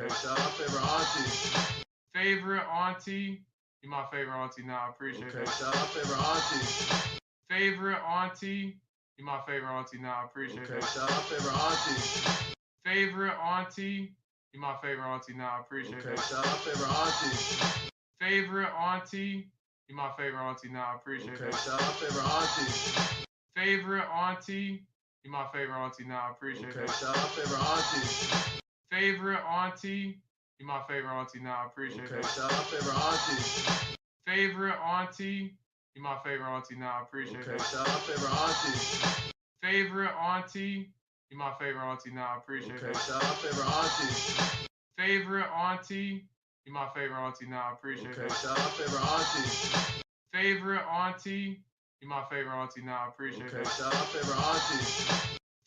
Okay, shout out favorite auntie. Favorite auntie. You my favorite auntie now. I appreciate Okay, that. shout out favorite auntie. Favorite auntie. You my favorite auntie now. I appreciate Okay, that. shout out favorite auntie. Favorite auntie. You my favorite auntie now. I appreciate Okay, that. shout out favorite auntie. Favorite auntie. You my favorite auntie now. I appreciate Okay, that. shout out favorite auntie. Favorite auntie. You my favorite auntie now. I appreciate Okay, that. shout out favorite auntie. Favorite auntie. You my favorite auntie now. I appreciate Okay, that. shout out favorite auntie. Favorite auntie. You my favorite auntie now. I appreciate Okay, that. shout out favorite auntie. Favorite auntie. You my favorite auntie now. I appreciate Okay, that. shout out favorite auntie. Favorite auntie. You my favorite auntie now. I appreciate Okay, that. shout out favorite auntie.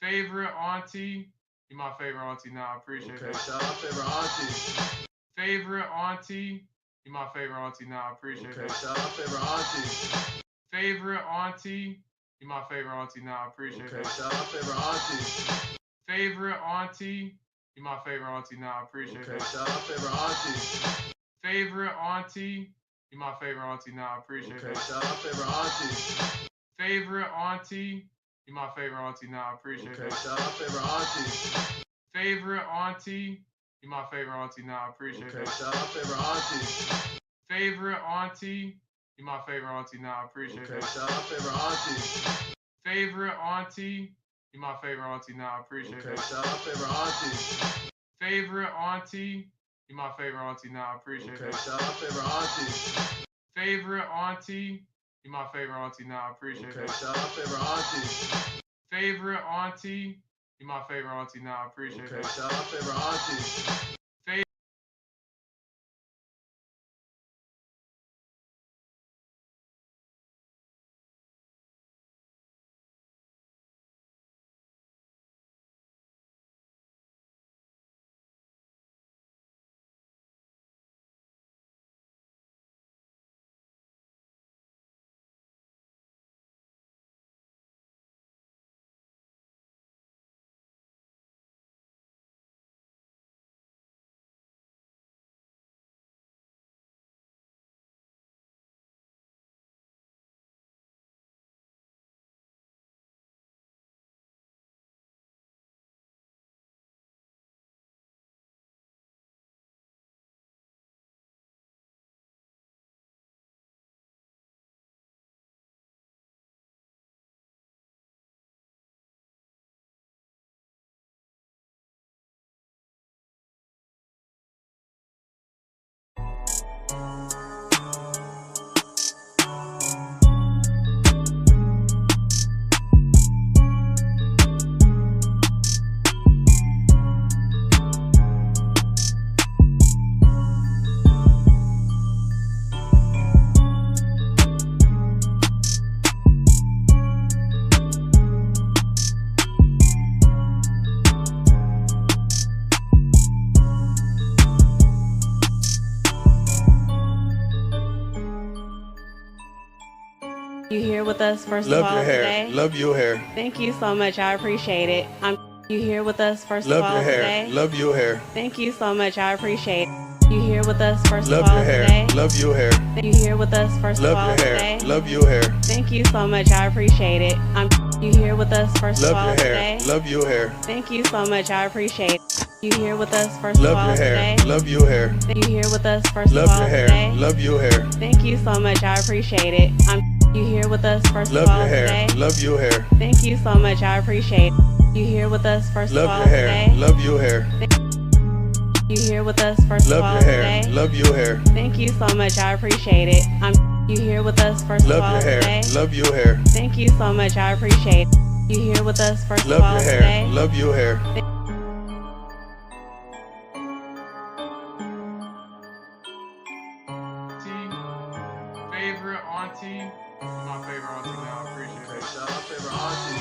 Favorite auntie. You my favorite auntie now. I appreciate Okay, that. shout out favorite auntie. Favorite auntie. You my favorite auntie now. I appreciate Okay, that. shout out favorite auntie. Favorite auntie. You my favorite auntie now. I appreciate Okay, that. shout out favorite auntie. Favorite auntie. You my favorite auntie now. I appreciate Okay, that. shout out favorite auntie. Favorite auntie. You my favorite auntie now. I appreciate Okay, that. shout out favorite auntie. Favorite auntie. You my favorite auntie now. I appreciate Okay, that. shout out favorite auntie. Favorite auntie. You my favorite auntie now. I appreciate Okay, that. shout out favorite auntie. Favorite auntie. You my favorite auntie now. I appreciate Okay, that. shout out favorite auntie. Favorite auntie. You my favorite auntie now. I appreciate Okay, that. shout out favorite auntie. Favorite auntie. You my favorite auntie now. I appreciate Okay, that. shout out favorite auntie. Favorite auntie. You my favorite auntie now. I appreciate Okay, that. shout out favorite auntie. Favorite auntie. You my favorite auntie now. I appreciate Okay, that. shout out favorite auntie. Favorite auntie. You my favorite auntie now. I appreciate Okay, that. shout out favorite auntie. You here with us first of Love all your hair. today? Love your hair. Thank you so much. I appreciate it. You here with us first of Love all your hair. today? Love your hair. Thank you so much. I appreciate it. You here with us first Love of all your hair. today? Love your hair. You here with us first Love of all your hair. today? Love your hair. Thank you so much. I appreciate it. You here with us first Love of all your hair. today? Love your hair. Thank you so much. I appreciate it. You here with us first of Love all your hair. today? Love your hair. You here with us first Love of all your hair. today? Love your hair. Thank you so much. I appreciate it. You here with us first Love of all your hair. today? Love your hair. Thank you so much. I appreciate it. You here with us first of Love all your hair. today? Love your hair. You here with us first of Love all your hair. today? Love your hair. Thank you so much. I appreciate it. You here with us first of Love all your hair. today? Love your hair. Thank you so much. I appreciate it. You here with us first of Love all your hair. today? Love your hair. Favorite auntie. You my favorite auntie now. I appreciate Okay, that. shout out favorite auntie.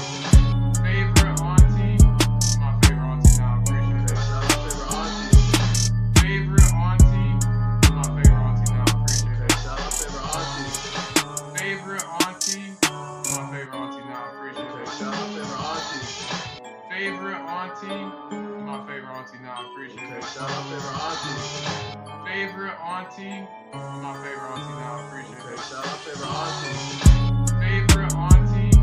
Favorite auntie. You my favorite auntie now. I appreciate Okay, that. shout out favorite auntie. Favorite auntie. You my favorite auntie now. I appreciate Okay, that. shout out favorite auntie. Favorite auntie. You my favorite auntie now. I appreciate Okay, that. shout out favorite auntie. Favorite auntie. You my favorite auntie now. I appreciate Okay, that. shout out favorite auntie. Favorite auntie. My favorite auntie now. I appreciate Okay, it. shout out favorite auntie. Favorite auntie.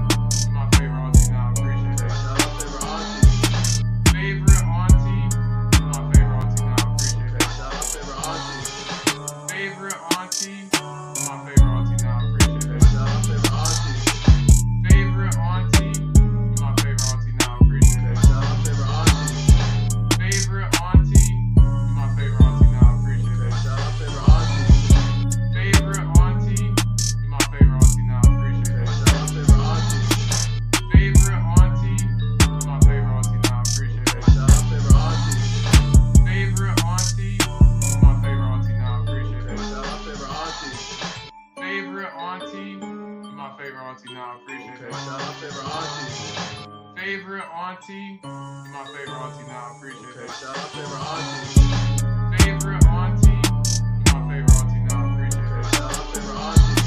My favorite auntie now. I appreciate Okay, it. shout out favorite auntie. Favorite auntie. My favorite auntie now. I appreciate Okay, it. shout out favorite auntie. Favorite auntie. My favorite auntie now. I appreciate Okay, it. shout out favorite auntie. Favorite auntie. My favorite auntie now. I appreciate Okay, it. shout out favorite auntie. Favorite auntie. My favorite auntie now. I appreciate Okay, it. shout out favorite auntie. Favorite auntie. My favorite auntie now. I appreciate Okay, it. shout out favorite auntie. Favorite auntie. My favorite auntie now. I appreciate Okay, it. shout out favorite auntie. Favorite auntie. My favorite auntie now. I appreciate Okay, it. shout out favorite auntie. Favorite auntie. My favorite auntie now. I appreciate Okay, it. shout out favorite auntie.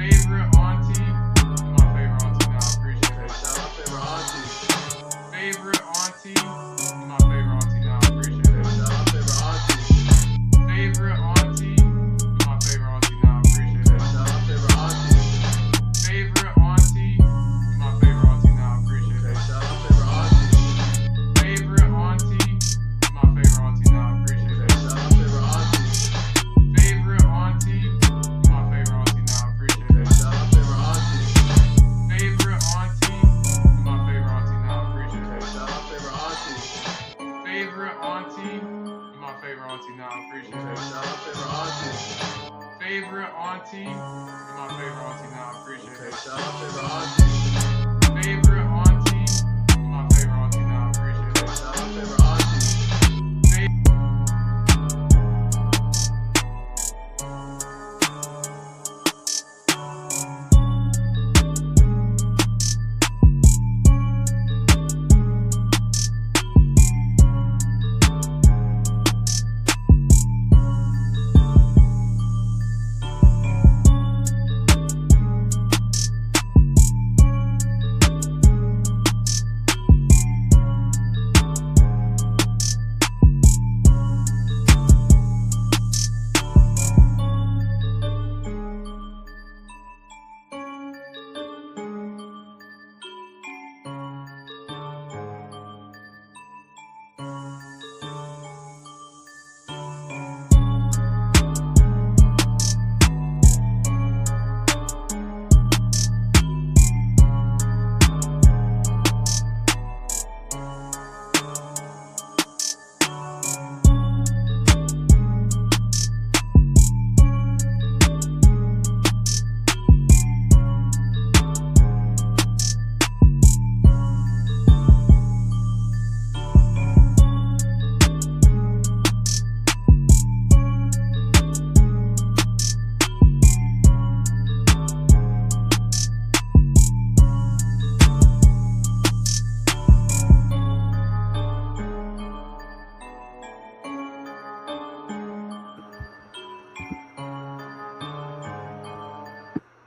Favorite auntie. My favorite auntie now. I appreciate Okay, it. shout out favorite auntie. Favorite auntie. My favorite auntie now. I appreciate Okay, it. shout out favorite auntie. Favorite auntie. My favorite auntie now. I appreciate Okay, it. shout out favorite auntie. Favorite auntie. My favorite auntie now. I appreciate Okay, it. shout out favorite auntie. Favorite auntie. My favorite auntie now. I appreciate Okay, it. shout out favorite auntie. Favorite auntie. My favorite auntie now. I appreciate Okay, it. shout out favorite auntie. Favorite auntie. My favorite auntie now. I appreciate Okay, it. shout out favorite auntie. Favorite auntie. My favorite auntie now. I appreciate Okay, it. shout out favorite auntie. Favorite auntie. My favorite auntie now. I appreciate Okay, it. shout out favorite auntie. Favorite auntie. My favorite auntie now. I appreciate Okay, it. shout out favorite auntie. Favorite auntie. My favorite auntie now. I appreciate Okay, it. shout out favorite auntie. Favorite auntie. My favorite auntie now. I appreciate Okay, it. shout out favorite auntie.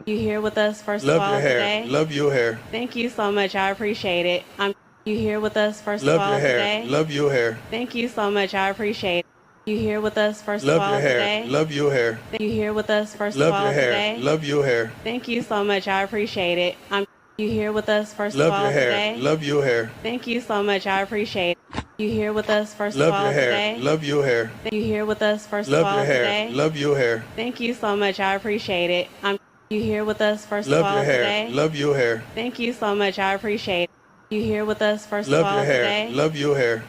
You here with us first Love of all your hair. today? Love your hair. Thank you so much. I appreciate it. You here with us first Love of all your hair. today? Love your hair. Thank you so much. I appreciate it. You here with us first Love of all your hair. today? Love your hair. You here with us first Love of all your hair. today? Love your hair. Thank you so much. I appreciate it. You here with us first Love of all your hair. today? Love your hair. Thank you so much. I appreciate it. You here with us first Love of all your hair. today? Love your hair. You here with us first Love of all your hair. today? Love your hair. Thank you so much. I appreciate it. You here with us first of Love all your hair. today? Love your hair. Thank you so much. I appreciate it. You here with us first of Love all your hair. today? Love your hair.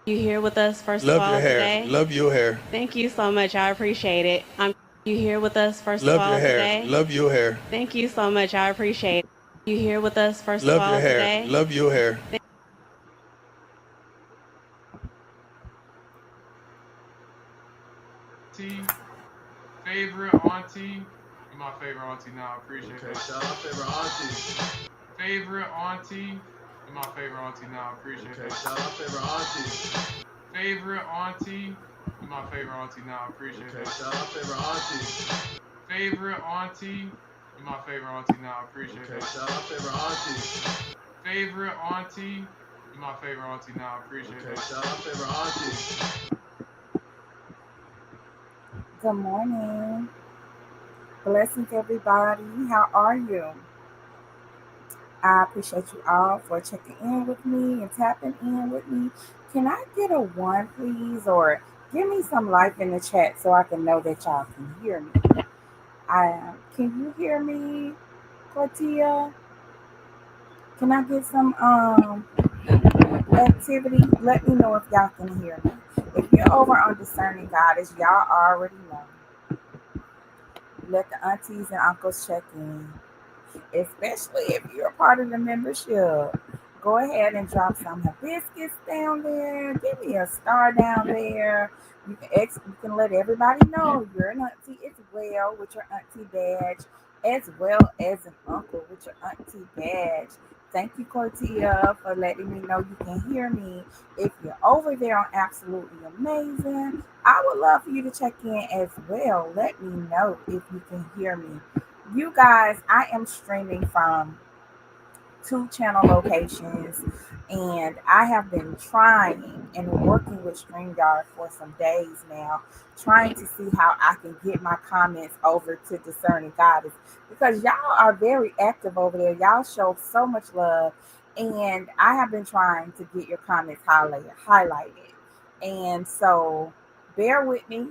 You here with us first of Love all your hair. today? Love your hair. Thank you so much. I appreciate it. You here with us first of Love all your hair. today? Love your hair. Thank you so much. I appreciate it. You here with us first of Love all your hair. today? Love your hair. Favorite auntie. My favorite auntie now. I appreciate Okay, it. shout out favorite auntie. Favorite auntie. My favorite auntie now. I appreciate Okay, it. shout out favorite auntie. Favorite auntie. My favorite auntie now. I appreciate Okay, it. shout out favorite auntie. Favorite auntie. My favorite auntie now. I appreciate Okay, it. shout out favorite auntie. Favorite auntie. My favorite auntie now. I appreciate it. Favorite auntie. My favorite auntie now. I appreciate it. Okay, shout out favorite auntie. Favorite auntie. My favorite auntie now. I appreciate Okay, it. shout out favorite auntie. Good morning. Blessings, everybody. How are you? I appreciate you all for checking in with me and tapping in with me. Can I get a one, please? Or give me some life in the chat so I can know that y'all can hear me. Can you hear me, Cortia? Can I get some activity? Let me know if y'all can hear me. If you're over on Discerning Goddess, y'all already know. Let the aunties and uncles check in, especially if you're a part of the membership. Go ahead and drop some hibiscus down there. Give me a star down there. You can let everybody know you're an auntie as well with your auntie badge, as well as an uncle with your auntie badge. Thank you, Cortia, for letting me know you can hear me. If you're over there on Absolutely Amazing, I would love for you to check in as well. Let me know if you can hear me. You guys, I am streaming from two channel locations, and I have been trying and working with StreamYard for some days now, trying to see how I can get my comments over to Discerning Goddess because y'all are very active over there. Y'all show so much love, and I have been trying to get your comments highlighted. And so bear with me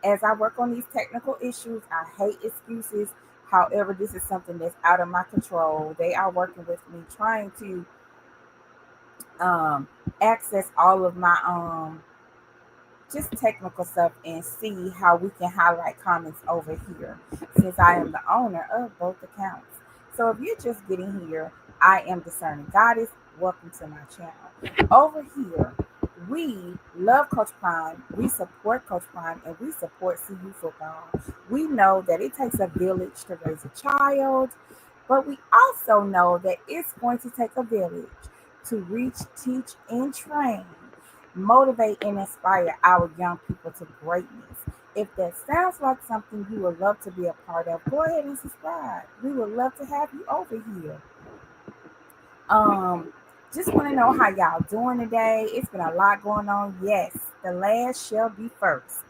as I work on these technical issues. I hate excuses. However, this is something that's out of my control. They are working with me, trying to um, access all of my just technical stuff and see how we can highlight comments over here since I am the owner of both accounts. So if you're just getting here, I am Discerning Goddess. Welcome to my channel. Over here, we love Coach Prime, we support Coach Prime, and we support CU football. We know that it takes a village to raise a child, but we also know that it's going to take a village to reach, teach, and train, motivate, and inspire our young people to greatness. If that sounds like something you would love to be a part of, go ahead and subscribe. We would love to have you over here. Um, just want to know how y'all doing today. It's been a lot going on. Yes, the last shall be first.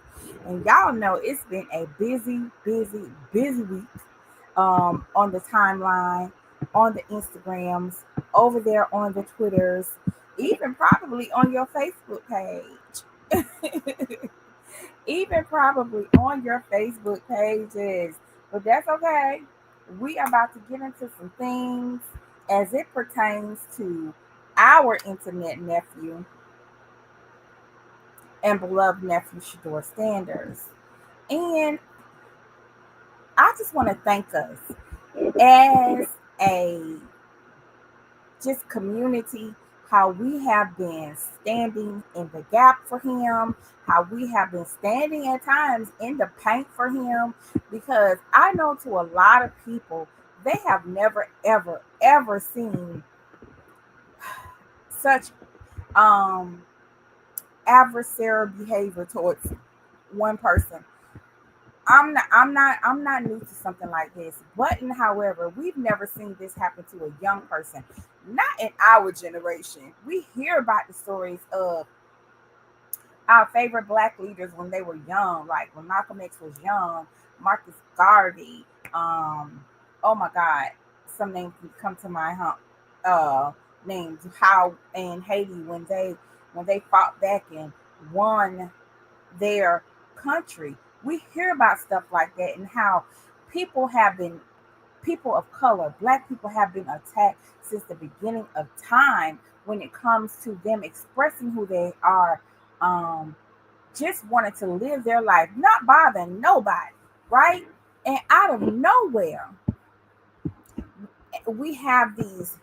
And y'all know it's been a busy week on the timeline, on the Instagrams, over there on the Twitters, even probably on your Facebook page. Even probably on your Facebook pages. But that's okay. We are about to get into some things as it pertains to our internet nephew and beloved nephew Shedeur Standers. And I just want to thank us as a just community, how we have been standing in the gap for him, how we have been standing at times in the paint for him, because I know to a lot of people, they have never, ever seen such um adversarial behavior towards one person. I'm not new to something like this. But however, we've never seen this happen to a young person. Not in our generation. We hear about the stories of our favorite black leaders when they were young, like when Malcolm X was young, Marcus Garvey, oh my God, some names can come to my names, how in Haiti when they fought back and won their country. We hear about stuff like that and how people have been, people of color, black people have been attacked since the beginning of time when it comes to them expressing who they are, um, just wanted to live their life, not bothering nobody, right? And out of nowhere, we have these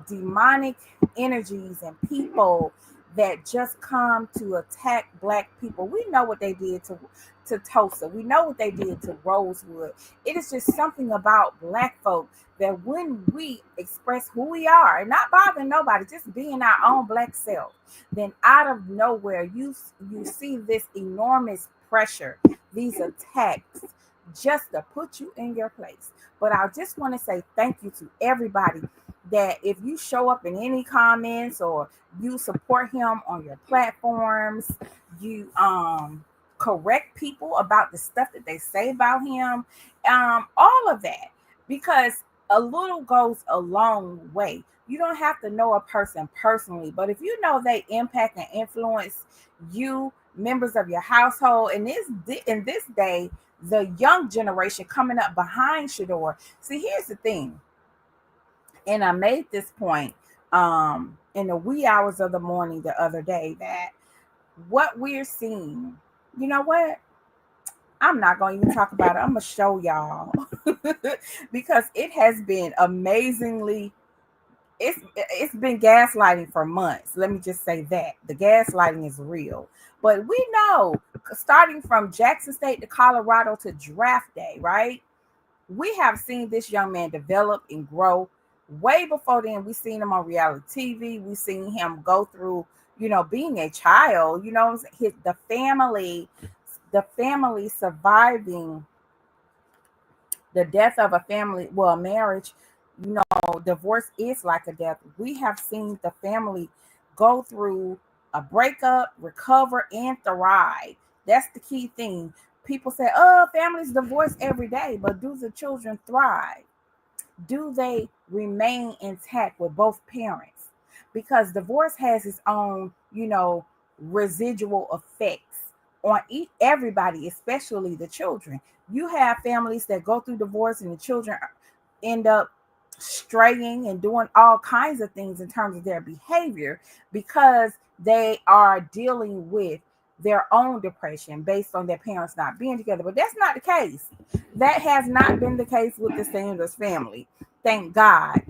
demonic energies and people that just come to attack black people. We know what they did to Tulsa. We know what they did to Rosewood. It is just something about black folk that when we express who we are and not bothering nobody, just being our own black self, then out of nowhere you see this enormous pressure, these attacks just to put you in your place. But I just want to say thank you to everybody that if you show up in any comments or you support him on your platforms, you correct people about the stuff that they say about him, all of that, because a little goes a long way. You don't have to know a person personally, but if you know they impact and influence you, members of your household, in this day, the young generation coming up behind Shedeur. See, here's the thing, and I made this point in the wee hours of the morning the other day, that what we're seeing, you know what? I'm not going to even talk about it. I'm going to show y'all because it has been amazingly, it's been gaslighting for months. Let me just say that. The gaslighting is real. But we know, starting from Jackson State to Colorado to draft day, right? We have seen this young man develop and grow. Way before then, we seen him on reality TV. We seen him go through, being a child. The family surviving the death of a family, well, a marriage. Divorce is like a death. We have seen the family go through a breakup, recover, and thrive. That's the key thing. People say, oh, families divorce every day, but do the children thrive? Do they remain intact with both parents? Because divorce has its own, residual effects on everybody, especially the children. You have families that go through divorce and the children end up straying and doing all kinds of things in terms of their behavior because they are dealing with their own depression based on their parents not being together. But that's not the case. That has not been the case with the Sanders family. Thank God.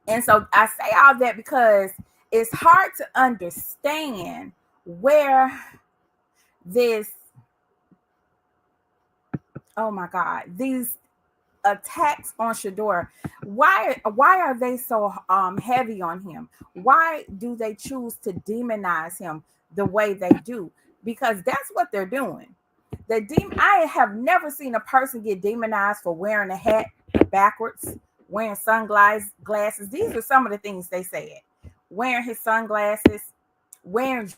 And so I say all that because it's hard to understand where this, oh my God, these attacks on Shedeur, why are they so heavy on him? Why do they choose to demonize him the way they do? Because that's what they're doing. I have never seen a person get demonized for wearing a hat backwards, wearing sunglasses. These are some of the things they said. Wearing his sunglasses, wearing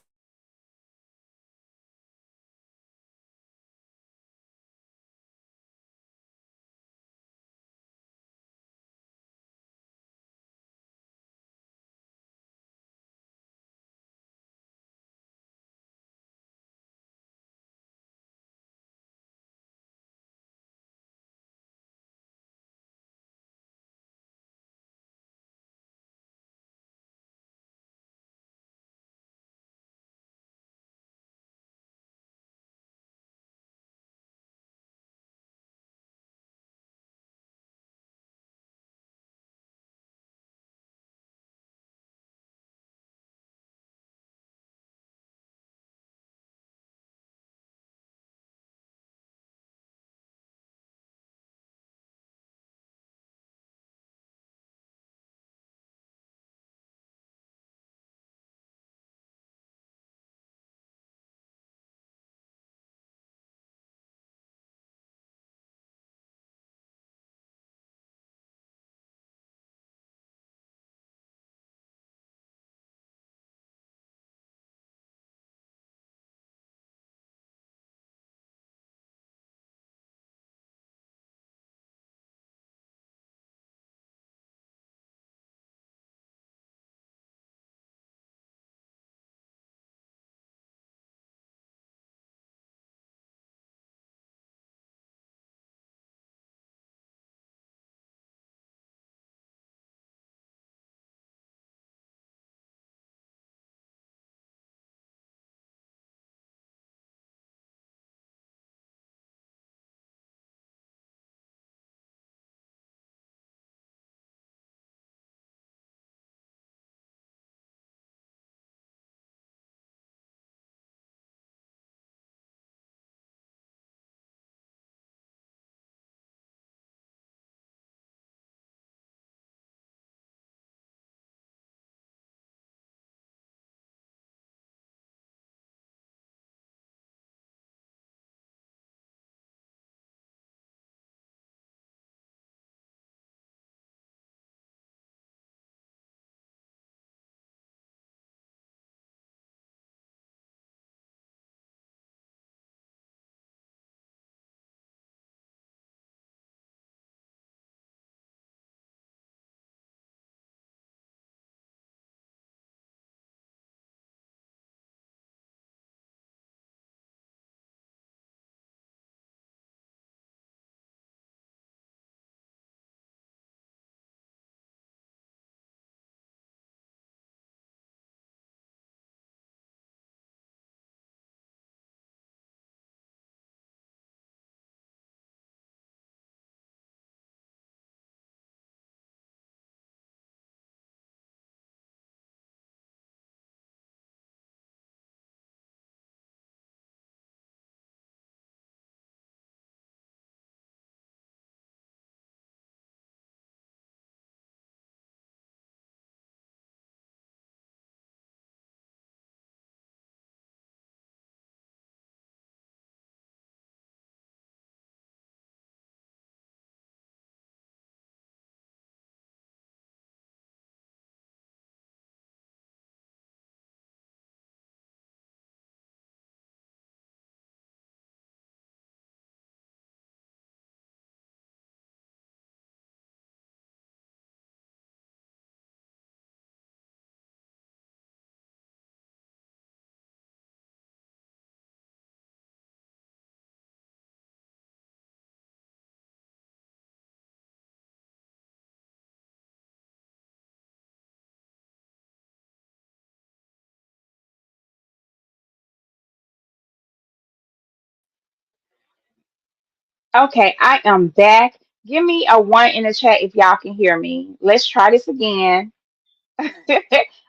Okay, I am back. Give me a one in the chat if y'all can hear me. Let's try this again.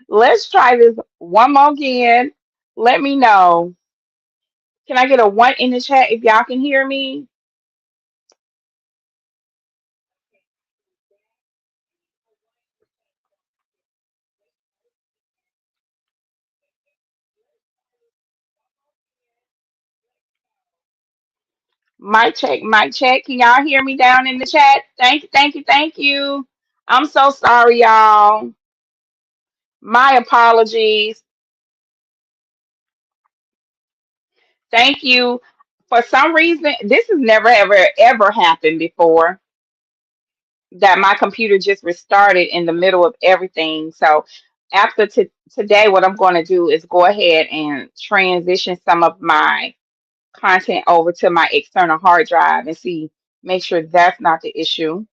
Let's try this one more again. Let me know. Can I get a one in the chat if y'all can hear me? Mic check, mic check. Can y'all hear me down in the chat? Thank you, thank you, thank you. I'm so sorry, y'all. My apologies. Thank you. For some reason, this has never ever happened before that my computer just restarted in the middle of everything. So after today, what I'm going to do is go ahead and transition some of my content over to my external hard drive and see, make sure that's not the issue.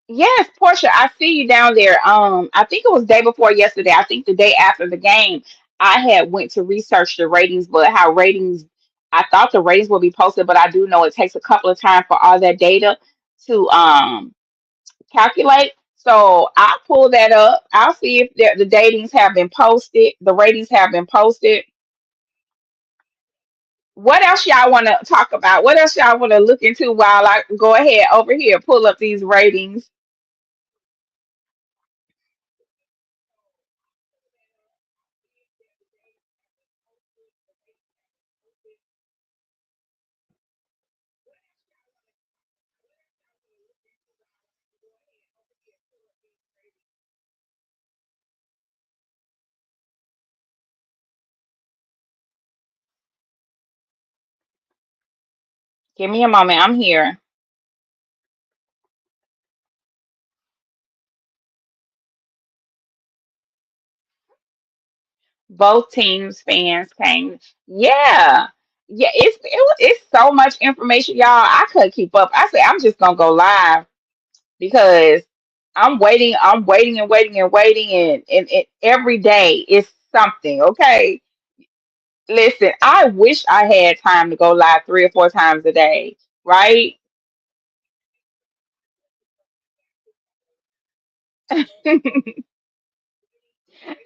Yes, Portia, I see you down there. I think it was day before yesterday. I think the day after the game, I had went to research the ratings, but how ratings, I thought the ratings would be posted, but I do know it takes a couple of times for all that data to calculate. So I'll pull that up. I'll see if the datings have been posted, the ratings have been posted. What else y'all want to talk about? What else y'all want to look into while I go ahead over here, pull up these ratings? Give me a moment. I'm here. Both teams fans came. Yeah. Yeah, it's so much information, y'all. I couldn't keep up. I said I'm just gonna go live because I'm waiting and waiting and waiting and every day is something, okay? Listen, I wish I had time to go live 3 or 4 times a day, right?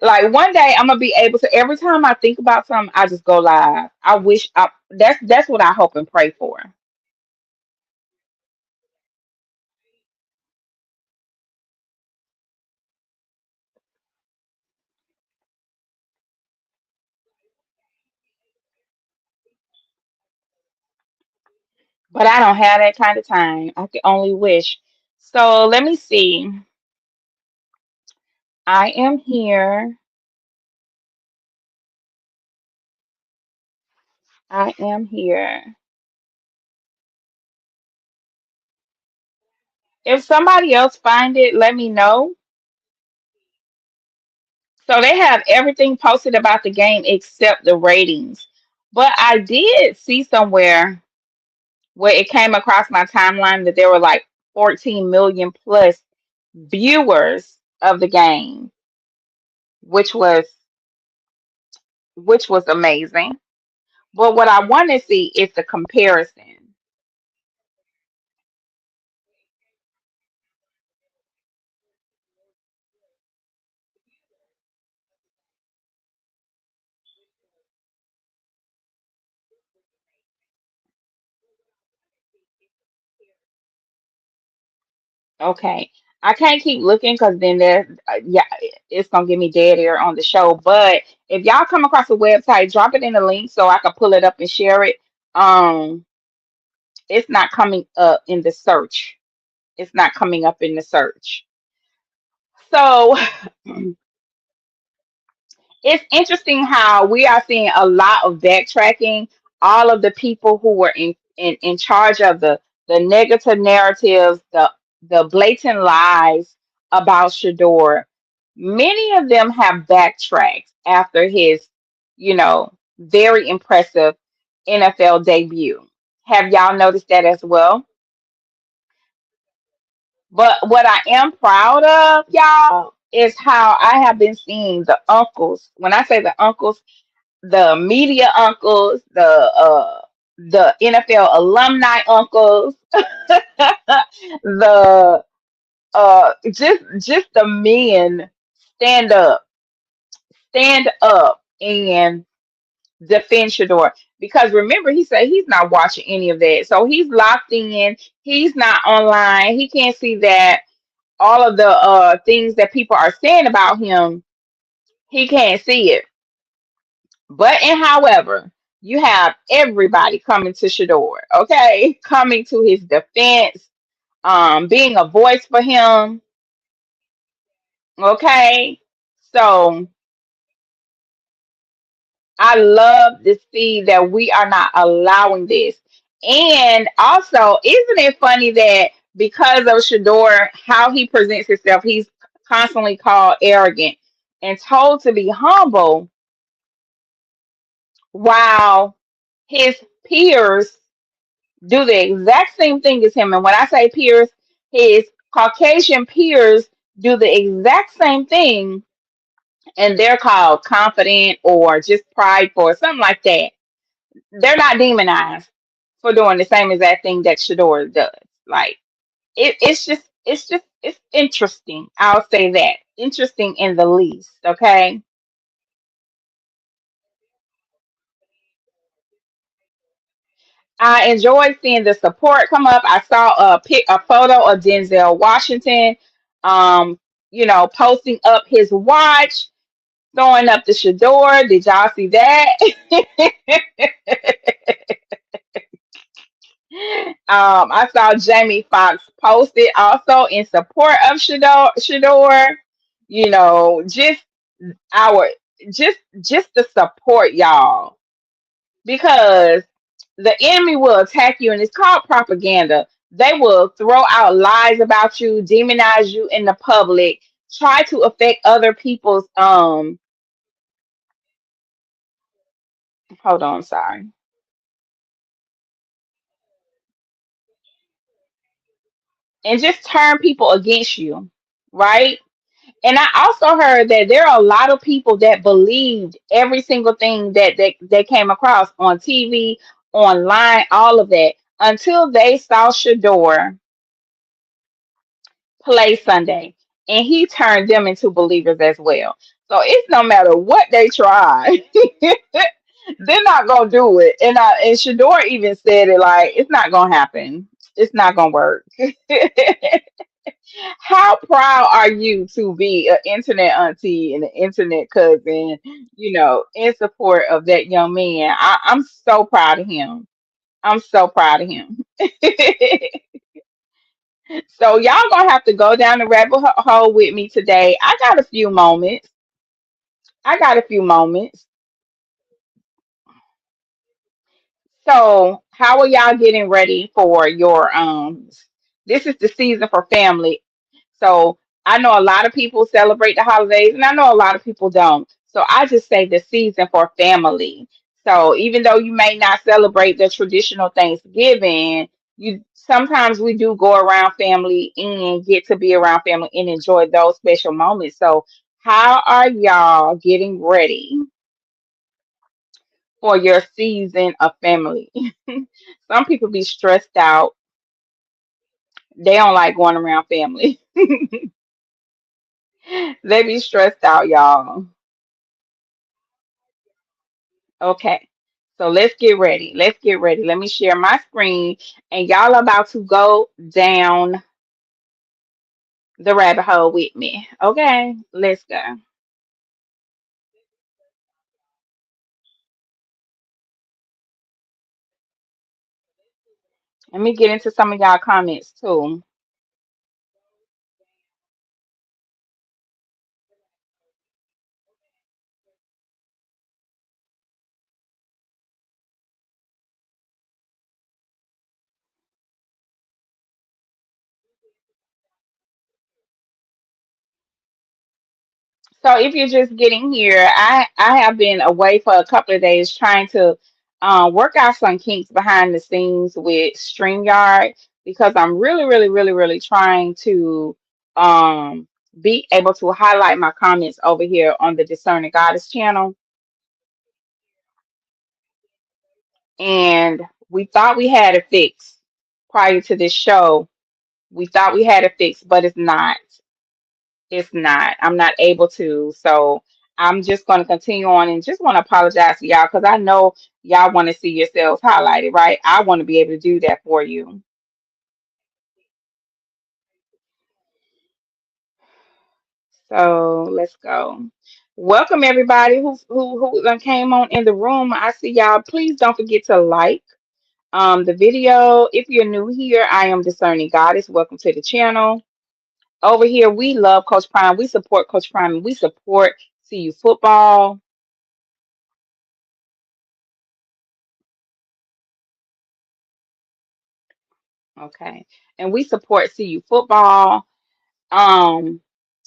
Like one day I'm gonna be able to every time I think about something, I just go live. I wish that's what I hope and pray for. But I don't have that kind of time. I can only wish. So let me see. I am here. I am here. If somebody else find it, let me know. So they have everything posted about the game except the ratings. But I did see somewhere where it came across my timeline that there were like 14 million plus viewers of the game, which was which was amazing. But what I want to see is the comparison. Okay. I can't keep looking because then yeah, it's gonna give me dead air on the show. But if y'all come across a website, drop it in the link so I can pull it up and share it. Um, it's not coming up in the search. It's not coming up in the search. So it's interesting how we are seeing a lot of backtracking. All of the people who were in charge of the negative narratives, the blatant lies about Shedeur, many of them have backtracked after his, very impressive NFL debut. Have y'all noticed that as well? But what I am proud of, y'all, is how I have been seeing the uncles. When I say the uncles, the media uncles, the NFL alumni uncles, the just the men stand up, stand up and defend Shedeur. Because remember, he said he's not watching any of that. So he's locked in. He's not online. He can't see that all of the things that people are saying about him, he can't see it. But and however, you have everybody coming to Shedeur, okay? Coming to his defense, being a voice for him, okay? So I love to see that we are not allowing this. And also, isn't it funny that because of Shador, how he presents himself, he's constantly called arrogant and told to be humble, while his peers do the exact same thing as him. And when I say peers, his Caucasian peers do the exact same thing, and they're called confident or just prideful or something like that. They're not demonized for doing the same exact thing that Shador does. Like it's interesting. I'll say that. Interesting in the least, okay? I enjoyed seeing the support come up. I saw a photo of Denzel Washington, um, posting up his watch, throwing up the Shador. Did y'all see that? I saw Jamie Foxx posted also in support of Shador. Just our just the support, y'all, because the enemy will attack you, and it's called propaganda. They will throw out lies about you, demonize you in the public, try to affect other people's hold on, sorry, and just turn people against you, right? And I also heard that there are a lot of people that believed every single thing that they came across on TV, online, all of that, until they saw Shador play Sunday. And he turned them into believers as well. So it's no matter what they try, they're not gonna do it. And Shador even said it like it's not gonna happen. It's not gonna work. How proud are you to be an internet auntie and an internet cousin, in support of that young man? I'm so proud of him. I'm so proud of him. So y'all gonna have to go down the rabbit hole with me today. I got a few moments. I got a few moments. So how are y'all getting ready for your this is the season for family. So I know a lot of people celebrate the holidays and I know a lot of people don't. So I just say the season for family. So even though you may not celebrate the traditional Thanksgiving, you sometimes we do go around family and get to be around family and enjoy those special moments. So how are y'all getting ready for your season of family? Some people be stressed out. They don't like going around family. They be stressed out, y'all. Okay. So let's get ready. Let's get ready. Let me share my screen and y'all about to go down the rabbit hole with me. Okay, let's go. Let me get into some of y'all comments too. So if you're just getting here, I have been away for a couple of days trying to work out some kinks behind the scenes with StreamYard because I'm really, really, really, really trying to um, be able to highlight my comments over here on the Discerning Goddess channel. And We thought we had it fixed prior to this show. We thought we had it fixed, but it's not. It's not. I'm not able to. So I'm just going to continue on and just want to apologize to y'all because I know y'all want to see yourselves highlighted, right? I want to be able to do that for you. So let's go. Welcome everybody who done came on in the room. I see y'all. Please don't forget to like the video. If you're new here, I am Discerning Goddess. Welcome to the channel. Over here, we love Coach Prime. We support Coach Prime and we support CU football. Okay. And we support CU football. Um,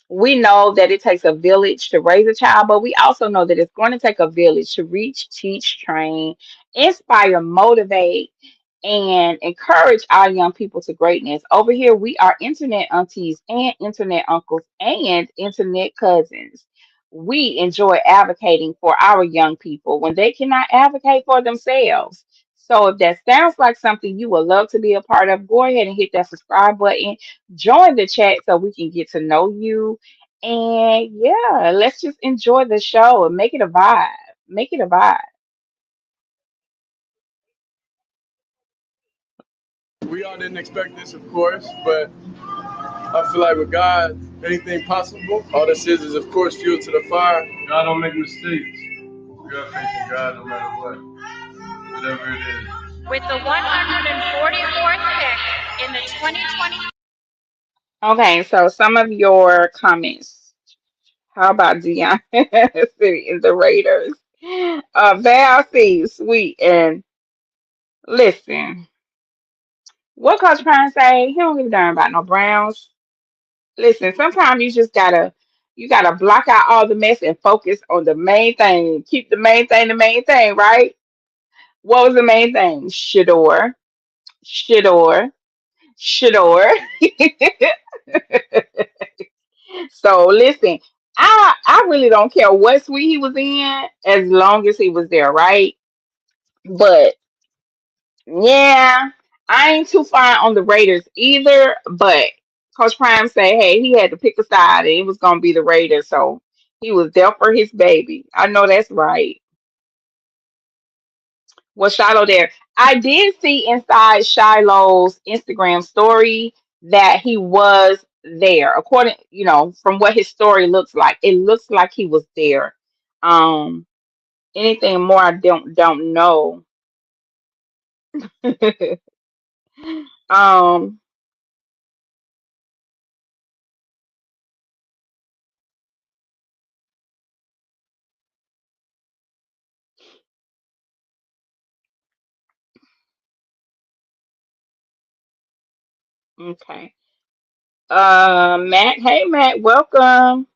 we know that it takes a village to raise a child, but we also know that it's going to take a village to reach, teach, train, inspire, motivate, and encourage our young people to greatness. Over here, we are internet aunties and internet uncles and internet cousins. We enjoy advocating for our young people when they cannot advocate for themselves. So if that sounds like something you would love to be a part of, go ahead and hit that subscribe button. Join the chat so we can get to know you. And yeah, let's just enjoy the show and make it a vibe. Make it a vibe. We all didn't expect this, of course, but I feel like with God, anything possible. All this is, of course, fuel to the fire. God don't make mistakes. We got faith in God no matter what, whatever it is. With the 144th pick in the 2020. Okay, so some of your comments. How about Deion City and the Raiders? Val C, sweet. And listen, what Coach Prime say? He don't give a darn about no Browns. Listen, sometimes you gotta block out all the mess and focus on the main thing. Keep the main thing, right? What was the main thing? Shedeur, Shedeur, Shedeur. So listen, I really don't care what suite he was in as long as he was there, right? But yeah, I ain't too far on the Raiders either. But Coach Prime said, hey, he had to pick a side, and it was gonna be the Raiders, so he was there for his baby. I know that's right. Was Shiloh there? I did see inside Shiloh's Instagram story that he was there. According, from what his story looks like, it looks like he was there. Um, anything more, I don't know. um, okay. Matt, hey Matt, welcome.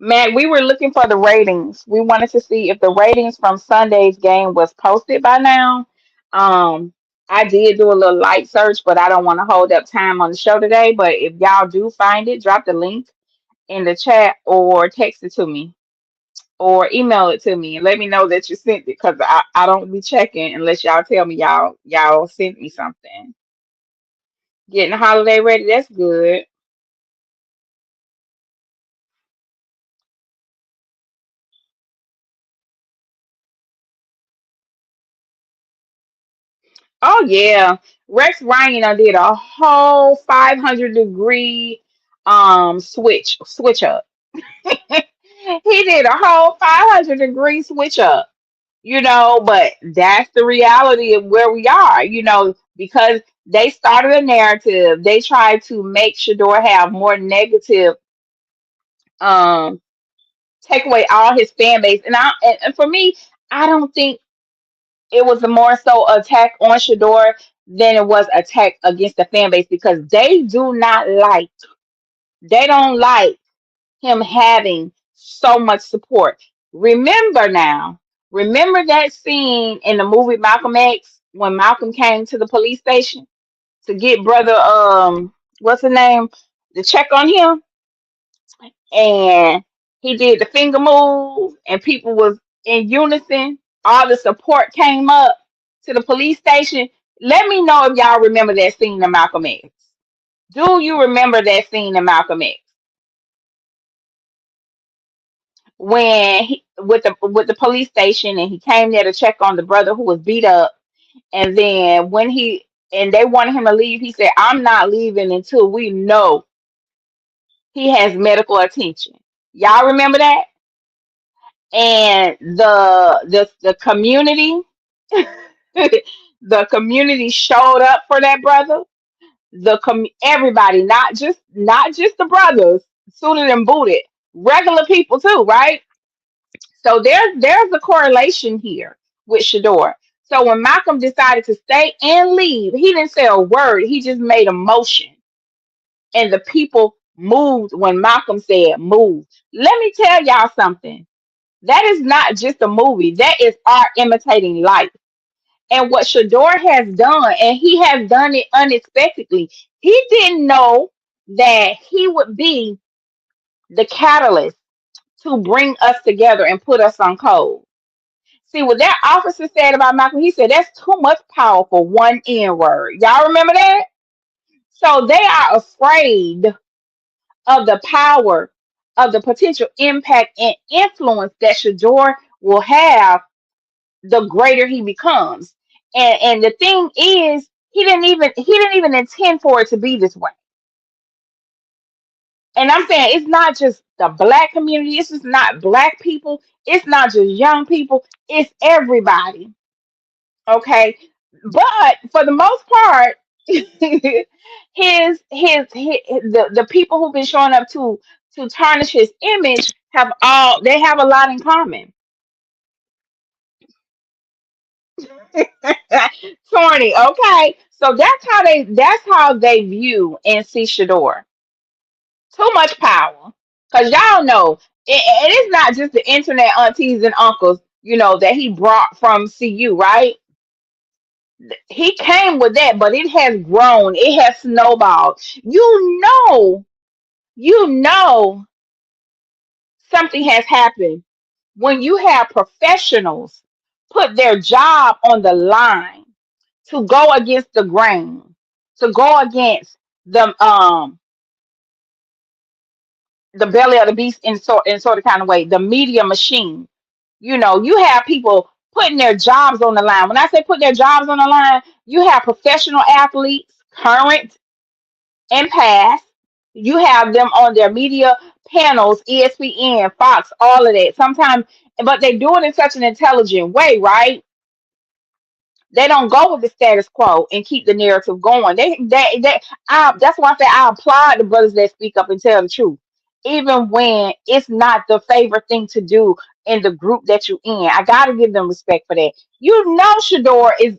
Matt, we were looking for the ratings. We wanted to see if the ratings from Sunday's game was posted by now. Um, I did do a little light search, but I don't want to hold up time on the show today. But if y'all do find it, drop the link in the chat or text it to me or email it to me and let me know that you sent it because I don't be checking unless y'all tell me y'all sent me something. Getting the holiday ready, that's good. Oh yeah, Rex Ryan done did a whole 500-degree switch up. He did a whole 500-degree switch up, but that's the reality of where we are, because they started a narrative. They tried to make Shedeur have more negative, um, take away all his fan base. And for me, I don't think it was a more so attack on Shador than it was attack against the fan base because they don't like him having so much support. Remember now, remember that scene in the movie Malcolm X when Malcolm came to the police station to get brother what's the name to check on him, and He did the finger move, and people was in unison. All the support came up to the police station. Let me know if y'all remember that scene in Malcolm X. Do you remember that scene in Malcolm X when with the police station and he came there to check on the brother who was beat up, and then when he and they wanted him to leave, he said, "I'm not leaving until we know he has medical attention." Y'all remember that? And the community the community showed up for that brother. Everybody, not just the brothers, suited and booted, regular people too, right? So there's a correlation here with Shedeur. So when Malcolm decided to stay and leave, he didn't say a word. He just made a motion, and the people moved when Malcolm said move. Let me tell y'all something. That is not just a movie. That is art imitating life. And what Shador has done, and he has done it unexpectedly. He didn't know that he would be the catalyst to bring us together and put us on code. See what that officer said about Malcolm? He said that's too much power for one N word. Y'all remember that? So they are afraid of the power of the potential impact and influence that Shador will have the greater he becomes. And the thing is, he didn't even intend for it to be this way. And I'm saying it's not just the black community, it's just not black people, it's not just young people, it's everybody. Okay. But for the most part, the people who've been showing up to tarnish his image they have a lot in common. Corny, okay. So that's how they view and see Shador. Too much power. Cause y'all know it is not just the internet aunties and uncles, that he brought from CU, right? He came with that, but it has grown, it has snowballed. You know, something has happened when you have professionals put their job on the line to go against the grain, to go against the belly of the beast in sort of kind of way, the media machine. You have people putting their jobs on the line. When I say put their jobs on the line, you have professional athletes, current and past. You have them on their media panels, ESPN, Fox, all of that. Sometimes, but they do it in such an intelligent way, right? They don't go with the status quo and keep the narrative going. That's why I say I applaud the brothers that speak up and tell the truth, even when it's not the favorite thing to do in the group that you're in. I gotta give them respect for that. Shador is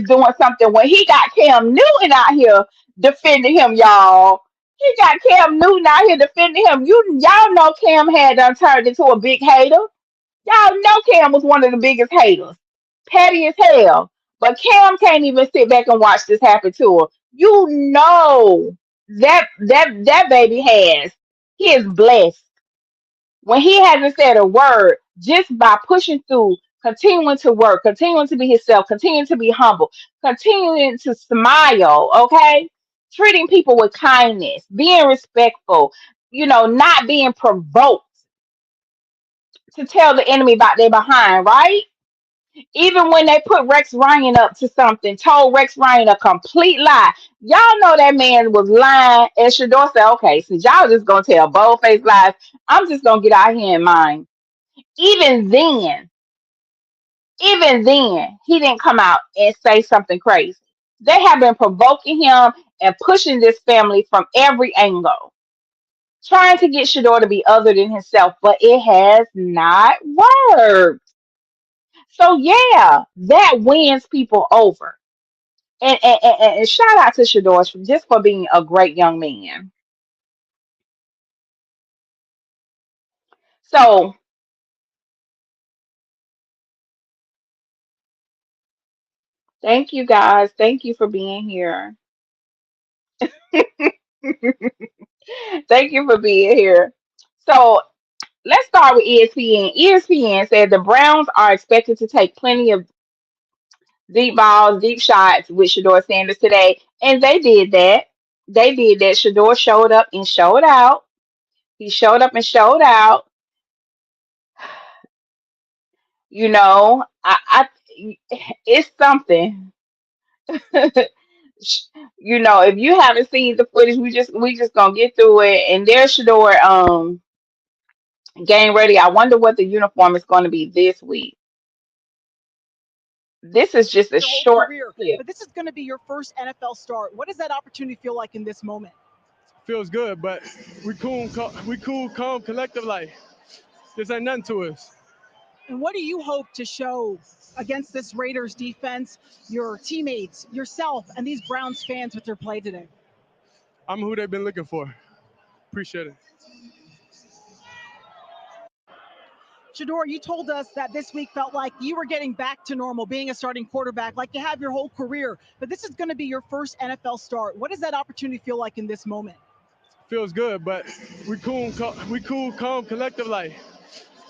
doing something when he got Cam Newton out here defending him, y'all. He got Cam Newton out here defending him. Y'all know Cam had done turned into a big hater. Y'all know Cam was one of the biggest haters, petty as hell. But Cam can't even sit back and watch this happen to her. That baby he is blessed when he hasn't said a word just by pushing through, continuing to work, continuing to be himself, continuing to be humble, continuing to smile, okay? Treating people with kindness, being respectful, not being provoked to tell the enemy about their behind, right? Even when they put Rex Ryan up to something, told Rex Ryan a complete lie. Y'all know that man was lying. And Shador said, okay, since y'all just gonna tell bold faced lies, I'm just gonna get out here in mine. Even then, he didn't come out and say something crazy. They have been provoking him and pushing this family from every angle, trying to get Shador to be other than himself, but it has not worked. So yeah, that wins people over. And shout out to Shador just for being a great young man. So thank you guys. Thank you for being here. Thank you for being here. So let's start with ESPN. ESPN said the Browns are expected to take plenty of deep balls, deep shots with Shedeur Sanders today, and they did that. They did that. Shedeur showed up and showed out. He showed up and showed out. You know, it's something. You know, if you haven't seen the footage, we just gonna get through it. And there's Shedeur getting ready. I wonder what the uniform is going to be this week. This is just a Your whole short career, clip. but this is going to be your first NFL start. What does that opportunity feel like in this moment? Feels good, but we cool, calm, collective like this ain't nothing to us. And what do you hope to show against this Raiders defense, your teammates, yourself, and these Browns fans with their play today? I'm who they've been looking for. Appreciate it. Shedeur, you told us that this week felt like you were getting back to normal, being a starting quarterback, like you have your whole career. But this is going to be your first NFL start. What does that opportunity feel like in this moment? Feels good, but we cool, calm, collective like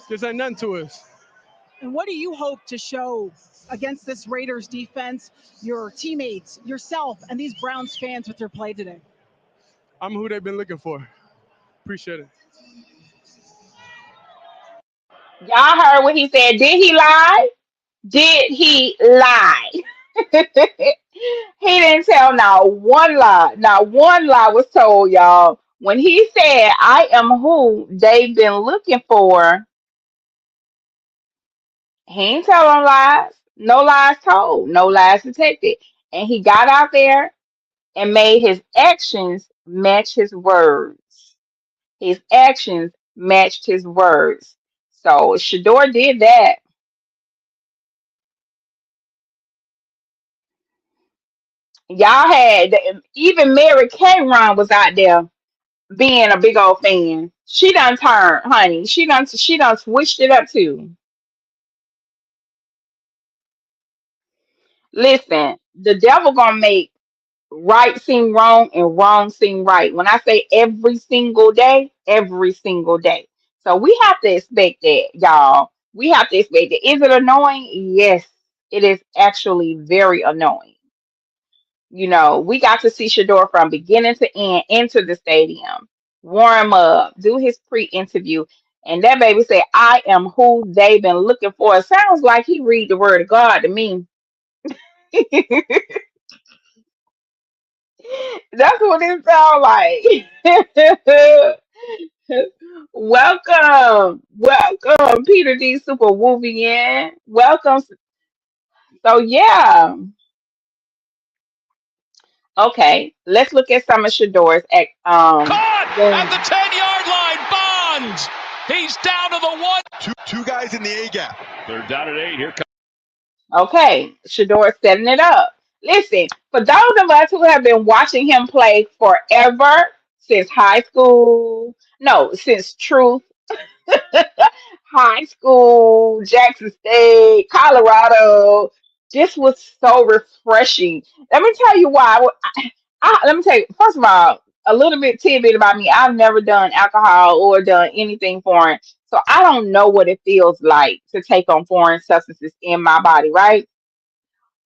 this ain't nothing to us. And what do you hope to show against this Raiders defense, your teammates, yourself, and these Browns fans with their play today? I'm who they've been looking for. Appreciate it. Y'all heard what he said. Did he lie? Did he lie? He didn't tell not one lie. Not one lie was told, y'all. When he said, I am who they've been looking for, he ain't telling lies. No lies told. No lies detected. And he got out there and made his actions match his words. His actions matched his words. So Shedeur did that. Y'all had even Mary Kay Ron was out there being a big old fan. She done turned, honey. She done switched it up too. Listen, the devil gonna make right seem wrong and wrong seem right. When I say every single day, every single day. So we have to expect that, y'all. We have to expect it. Is it annoying? Yes, it is actually very annoying. You know, we got to see Shador from beginning to end enter the stadium, warm up, do his pre-interview, and that baby said, I am who they've been looking for. It sounds like he read the word of God to me. That's what it sounds like. Welcome, Peter D. Super Wolvian. Welcome. So yeah, okay. Let's look at some of Shador's Caught at games. the 10-yard line. Bonds. He's down to the one. Two guys in the A gap. They're down at 8. Here comes. Okay, Shador setting it up. Listen, for those of us who have been watching him play forever, since high school, no, since Truth, high school, Jackson State, Colorado, this was so refreshing. Let me tell you why. Let me tell you, first of all, a little bit tidbit about me. I've never done alcohol or done anything foreign. So I don't know what it feels like to take on foreign substances in my body, right?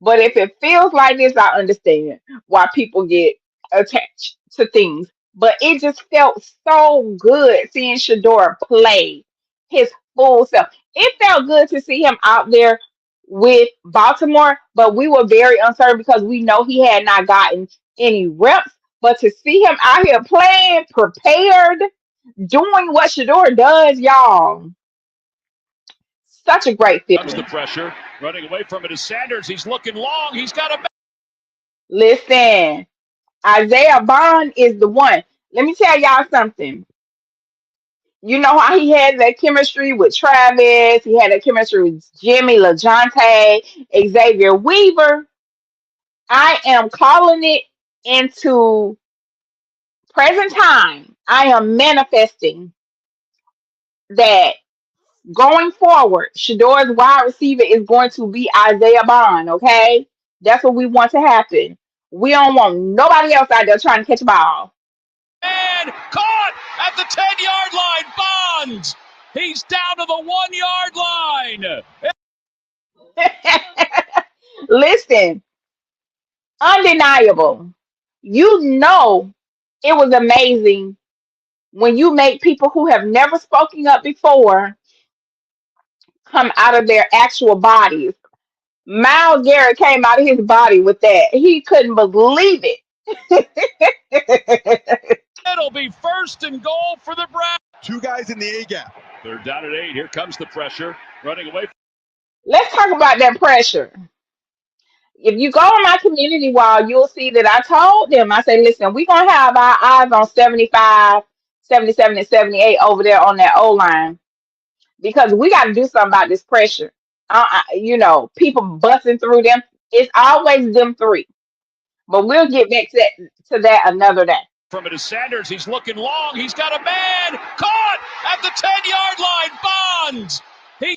But if it feels like this, I understand why people get attached to things. But it just felt so good seeing Shador play his full self. It felt good to see him out there with Baltimore, but we were very uncertain because we know he had not gotten any reps. But to see him out here playing, prepared, doing what Shador does, y'all, such a great Comes the feeling. pressure. Running away from it is Sanders. He's looking long. He's got a. Listen. Isaiah Bond is the one. Let me tell y'all something. You know how he had that chemistry with Travis, he had that chemistry with Jimmy LaJonte, Xavier Weaver. I am calling it into present time. I am manifesting that going forward, Shador's wide receiver is going to be Isaiah Bond, okay? That's what we want to happen. We don't want nobody else out there trying to catch a ball. And caught at the 10-yard line. Bonds. He's down to the 1 yard line. Listen, undeniable. You know it was amazing when you make people who have never spoken up before come out of their actual bodies. Miles Garrett came out of his body with that. He couldn't believe it. It'll be first and goal for the Browns. Two guys in the A gap. They're down at 8. Here comes the pressure. Running away. Let's talk about that pressure. If you go on my community wall, you'll see that I told them, I said, listen, we're going to have our eyes on 75, 77, and 78 over there on that O line because we got to do something about this pressure. People busting through them. It's always them three. But we'll get back to that another day. From it is Sanders. He's looking long. He's got a man caught at the 10-yard line. Bonds. He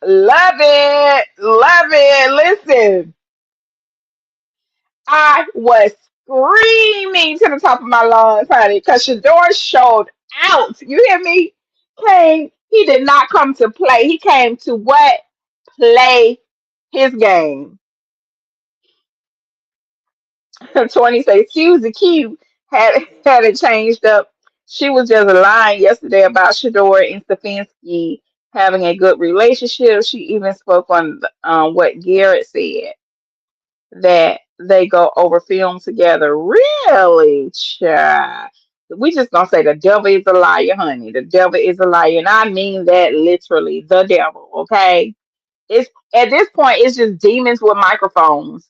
Love it. Love it. Listen, I was screaming to the top of my lungs, honey, because Shedeur showed out. You hear me? He did not come to play. He came to what? Play his game. 20 say Susie Q had it changed up. She was just lying yesterday about Shedeur and Stefanski having a good relationship. She even spoke on what Garrett said that they go over film together. Really, child. We just gonna say the devil is a liar, honey. The devil is a liar, and I mean that literally. The devil. Okay, it's at this point, it's just demons with microphones.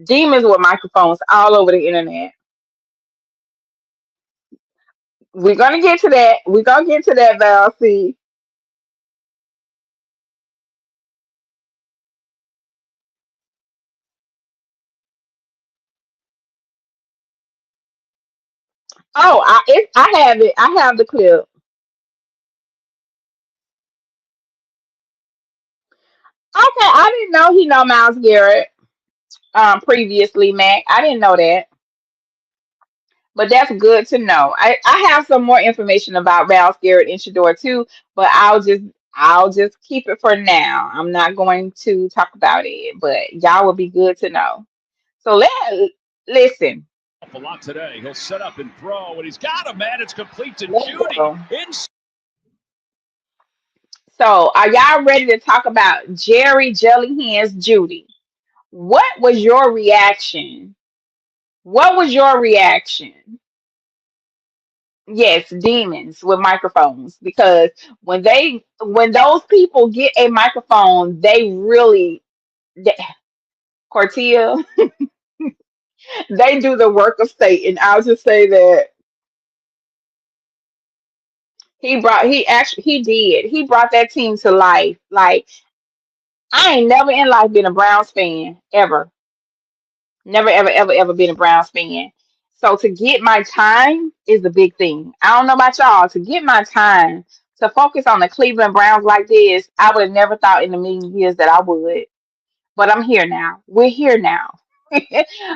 Demons with microphones all over the internet. We're gonna get to that. We're gonna get to that, Val. See. Oh, I have it. I have the clip. Okay, I didn't know he know Miles Garrett previously, Mac. I didn't know that. But that's good to know. I have some more information about Val Garrett and Shador too, but I'll just keep it for now. I'm not going to talk about it, but y'all will be good to know. So listen. a lot today. He'll set up and throw, and he's got a man. It's complete to Let's Judy. go. So are y'all ready to talk about Jerry Jellyhands Judy? What was your reaction? What was your reaction? Yes, demons with microphones because when those people get a microphone, they really they, Cortia, they do the work of Satan. I'll just say that he brought that team to life. Like I ain't never in life been a Browns fan ever. Never, ever, ever, ever been a Browns fan. So to get my time is the big thing. I don't know about y'all. To get my time to focus on the Cleveland Browns like this, I would have never thought in a million years that I would. But I'm here now. We're here now.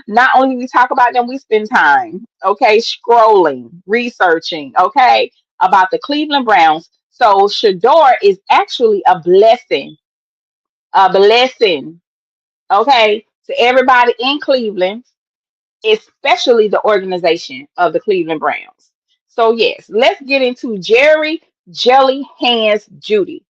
Not only do we talk about them, we spend time, okay, scrolling, researching, okay, about the Cleveland Browns. So Shador is actually a blessing, okay, to everybody in Cleveland, especially the organization of the Cleveland Browns. So yes, let's get into Jerry Jelly Hands Judy.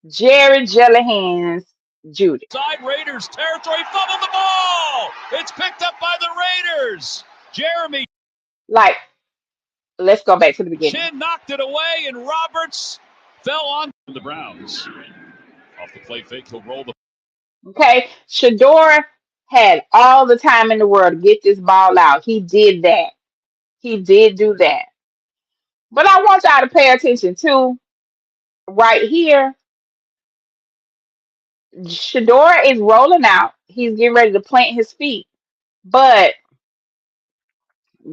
Jerry Jelly Hands Judy. Side Raiders territory, fumbled the ball. It's picked up by the Raiders. Jeremy Like, let's go back to the beginning. Chin knocked it away, and Roberts fell on the Browns. Off the play fake, he'll roll the. Okay, Shador had all the time in the world to get this ball out. He did that. He did do that. But I want y'all to pay attention to right here. Shador is rolling out. He's getting ready to plant his feet. But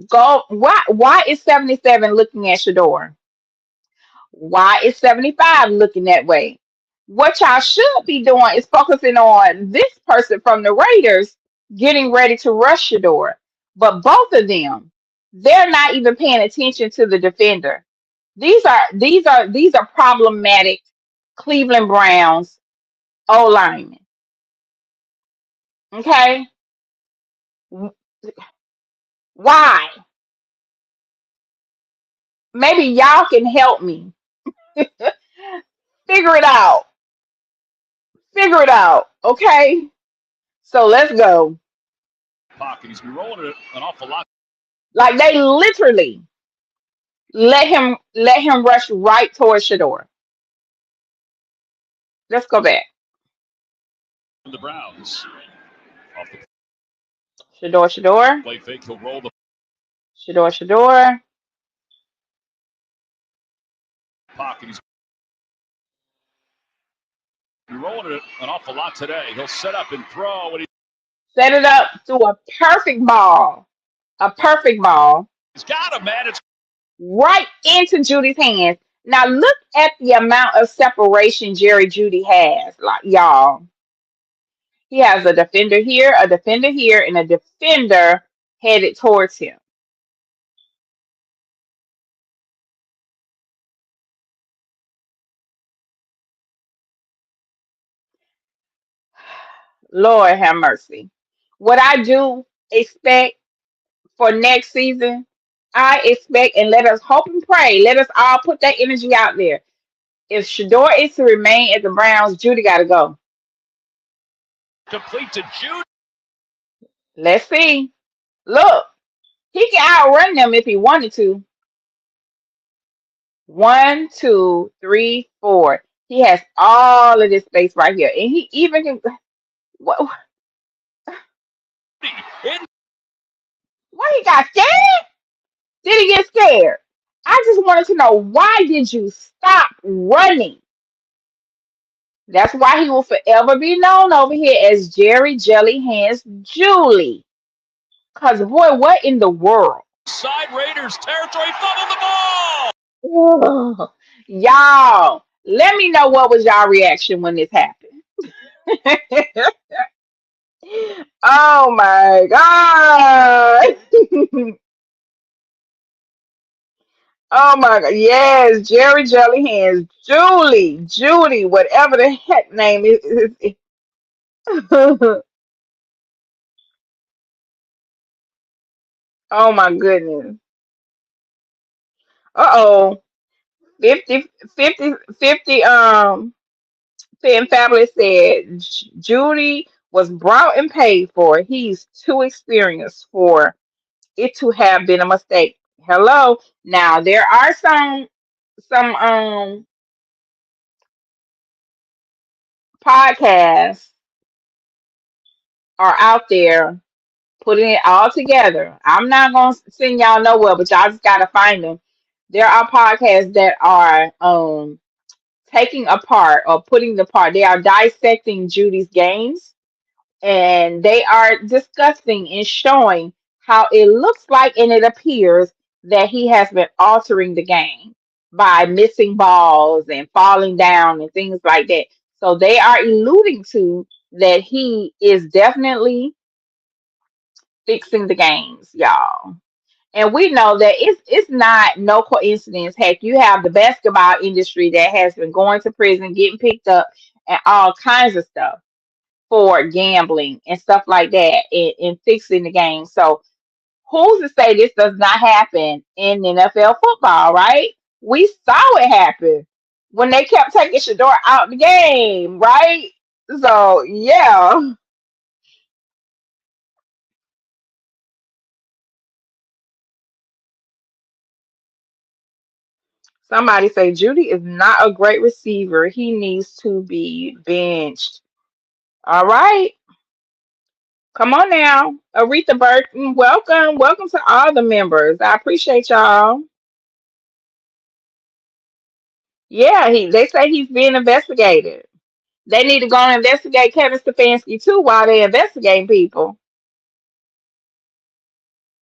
go why is 77 looking at Shador? Why is 75 looking that way? What y'all should be doing is focusing on this person from the Raiders getting ready to rush Shador. But both of them. They're not even paying attention to the defender. These are problematic Cleveland Browns O linemen. Okay, why? Maybe y'all can help me figure it out. Figure it out. Okay, so let's go. Pocket. He's been rolling it an awful lot. Like they literally let him rush right towards Shedeur. Let's go back. The Browns off the Shedeur. play fake. He'll roll the Shedeur. pocket. He's been rolling it an awful lot today. He'll set up and throw, and Set it up to a perfect ball. A perfect ball he's got him, man. It's right into Judy's hands. Now look at the amount of separation Jerry Judy has. Like y'all. He has a defender here, and a defender headed towards him. Lord have mercy. What I do expect for next season, I expect, and let us hope and pray. Let us all put that energy out there. If Shedeur is to remain at the Browns, Judy got to go. complete to Jude. Let's see. Look, he can outrun them if he wanted to. One, two, three, four. He has all of this space right here, and he even can. What? In Why he got scared? Did he get scared? I just wanted to know why did you stop running? That's why he will forever be known over here as Jerry Jelly Hands Julie. Cause boy, what in the world? side Raiders territory, fumbled the ball. Ugh. Y'all, let me know what was y'all reaction when this happened. Oh my God. Oh my God. Yes, Jerry Jelly Hands. Judy, whatever the heck name is. Oh my goodness. Uh-oh. 50, 50, 50. Fan Fabulous said Judy was brought and paid for. He's too experienced for it to have been a mistake. Hello. Now there are some podcasts are out there putting it all together. I'm not gonna send y'all nowhere, but y'all just gotta find them. There are podcasts that are taking apart or putting the part. They are dissecting Judy's games, and they are discussing and showing how it looks like and it appears that he has been altering the game by missing balls and falling down and things like that. So they are alluding to that he is definitely fixing the games, y'all. And we know that it's not no coincidence. Heck, you have the basketball industry that has been going to prison, getting picked up, and all kinds of stuff for gambling and stuff like that and fixing the game. So who's to say this does not happen in NFL football, right? We saw it happen when they kept taking Shedeur out the game, right? So yeah. Somebody say Judy is not a great receiver. He needs to be benched. All right. Come on now. Aretha Burton, welcome. Welcome to all the members. I appreciate y'all. Yeah, they say he's being investigated. They need to go and investigate Kevin Stefanski too while they investigating people.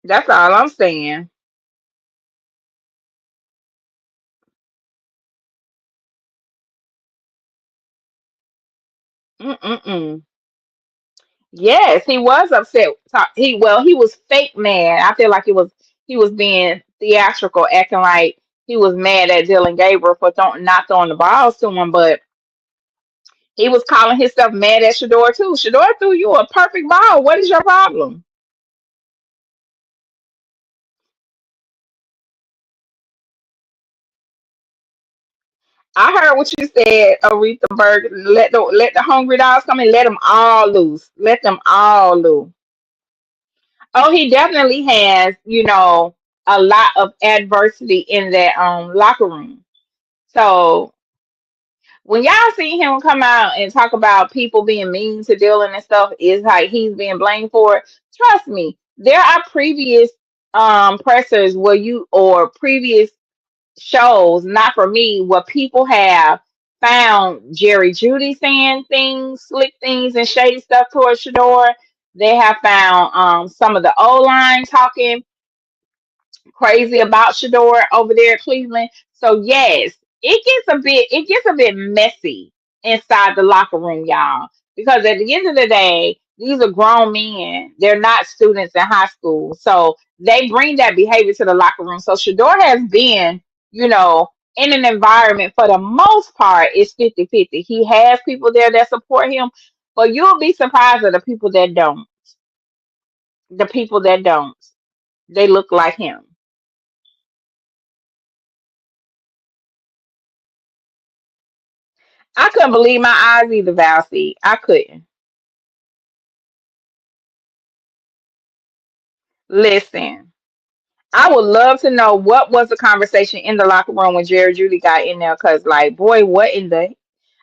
That's all I'm saying. Mm-mm-mm. Yes, he was upset. He was fake mad. I feel like it was. he was being theatrical, acting like he was mad at Dylan Gabriel for not throwing the balls to him, but he was calling himself mad at Shedeur too. Shedeur threw you a perfect ball. What is your problem? I heard what you said, Aretha Berg. Let the hungry dogs come and let them all loose. Let them all loose. Oh, he definitely has, a lot of adversity in that locker room. So when y'all see him come out and talk about people being mean to Dylan and stuff, is like he's being blamed for it. Trust me, there are previous pressers where you or previous shows, not for me, where people have found Jerry Judy saying things, slick things, and shady stuff towards Shador. They have found some of the O line talking crazy about Shador over there at Cleveland. So yes, it gets a bit messy inside the locker room, y'all. Because at the end of the day, these are grown men. They're not students in high school. So they bring that behavior to the locker room. So Shador has been, you know, in an environment for the most part, it's 50-50. He has people there that support him, but you'll be surprised at the people that don't. The people that don't. They look like him. I couldn't believe my eyes either, Valsy. I couldn't. Listen, I would love to know what was the conversation in the locker room when Jerry Judy got in there. Cause like, boy, what in the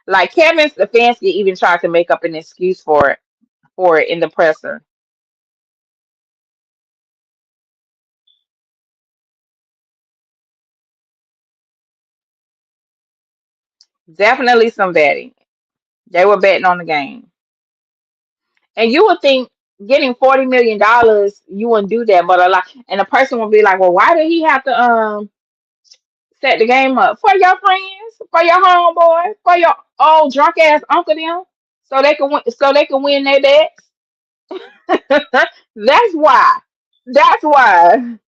like Kevin Stefanski even tried to make up an excuse for it in the presser. Definitely some betting. They were betting on the game. And you would think getting $40 million, you wouldn't do that, but a lot and the person would be like, well, why did he have to set the game up for your friends, for your homeboy, for your old drunk ass uncle them, so they can win their bets. That's why. That's why.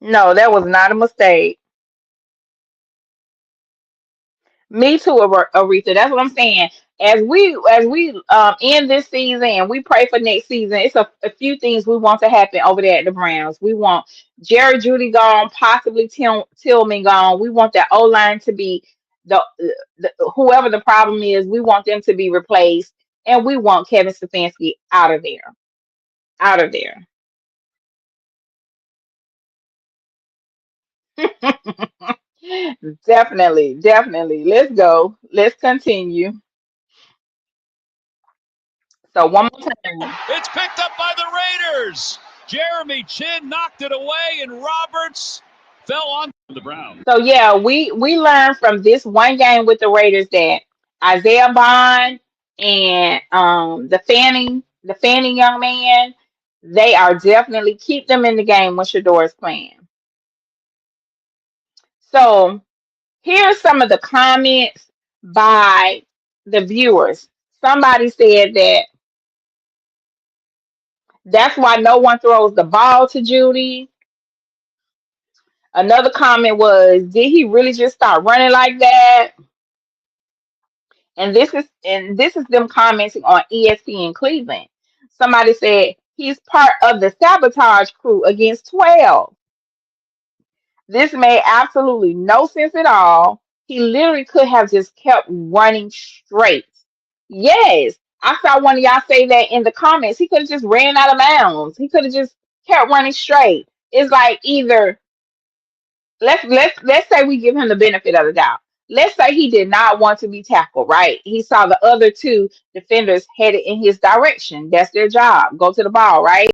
No, that was not a mistake. Me too, Aretha. That's what I'm saying. As we end this season and we pray for next season, it's a few things we want to happen over there at the Browns. We want Jerry Judy gone, possibly Tillman gone. We want that O line to be the, whoever the problem is. We want them to be replaced, and we want Kevin Stefanski out of there. Out of there. Definitely, definitely. Let's go. Let's continue. So one more time. It's picked up by the Raiders. Jeremy Chin knocked it away, and Roberts fell on the Browns. So yeah, we learned from this one game with the Raiders that Isaiah Bond and the Fanning young man, they are definitely keep them in the game when Shador is playing. So here's some of the comments by the viewers. Somebody said that's why no one throws the ball to Judy. Another comment was, did he really just start running like that? And this is them commenting on ESPN Cleveland. Somebody said he's part of the sabotage crew against 12. This made absolutely no sense at all. He literally could have just kept running straight. Yes, I saw one of y'all say that in the comments. He could have just ran out of bounds. He could have just kept running straight. It's like either let's say we give him the benefit of the doubt. Let's say he did not want to be tackled, right? He saw the other two defenders headed in his direction. That's their job. Go to the ball, right?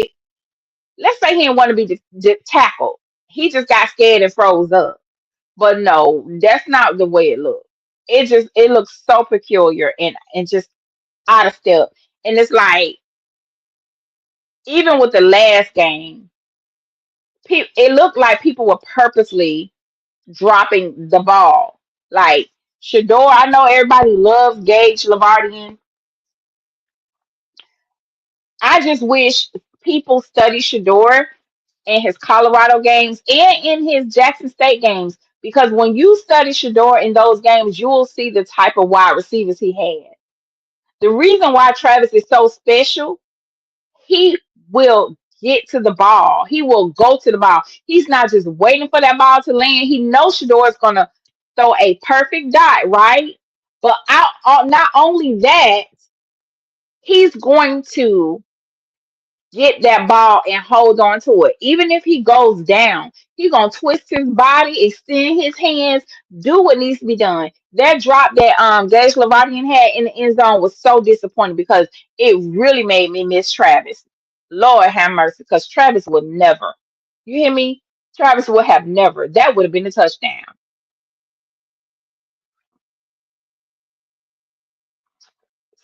Let's say he didn't want to be tackled. He just got scared and froze up. But no, that's not the way it looked. It looks so peculiar and just out of step. And it's like even with the last game, it looked like people were purposely dropping the ball. Like Shador, I know everybody loves Gage Lavardian, I just wish people study Shador in his Colorado games and in his Jackson State games. Because when you study Shador in those games, you will see the type of wide receivers he had. The reason why Travis is so special, he will get to the ball. He will go to the ball. He's not just waiting for that ball to land. He knows Shador is going to throw a perfect dot, right? But not only that, he's going to get that ball and hold on to it. Even if he goes down, he's gonna twist his body, extend his hands, do what needs to be done. That drop that Gage Lavadian had in the end zone was so disappointing because it really made me miss Travis. Lord have mercy, because Travis would never. You hear me? Travis would have never. That would have been a touchdown.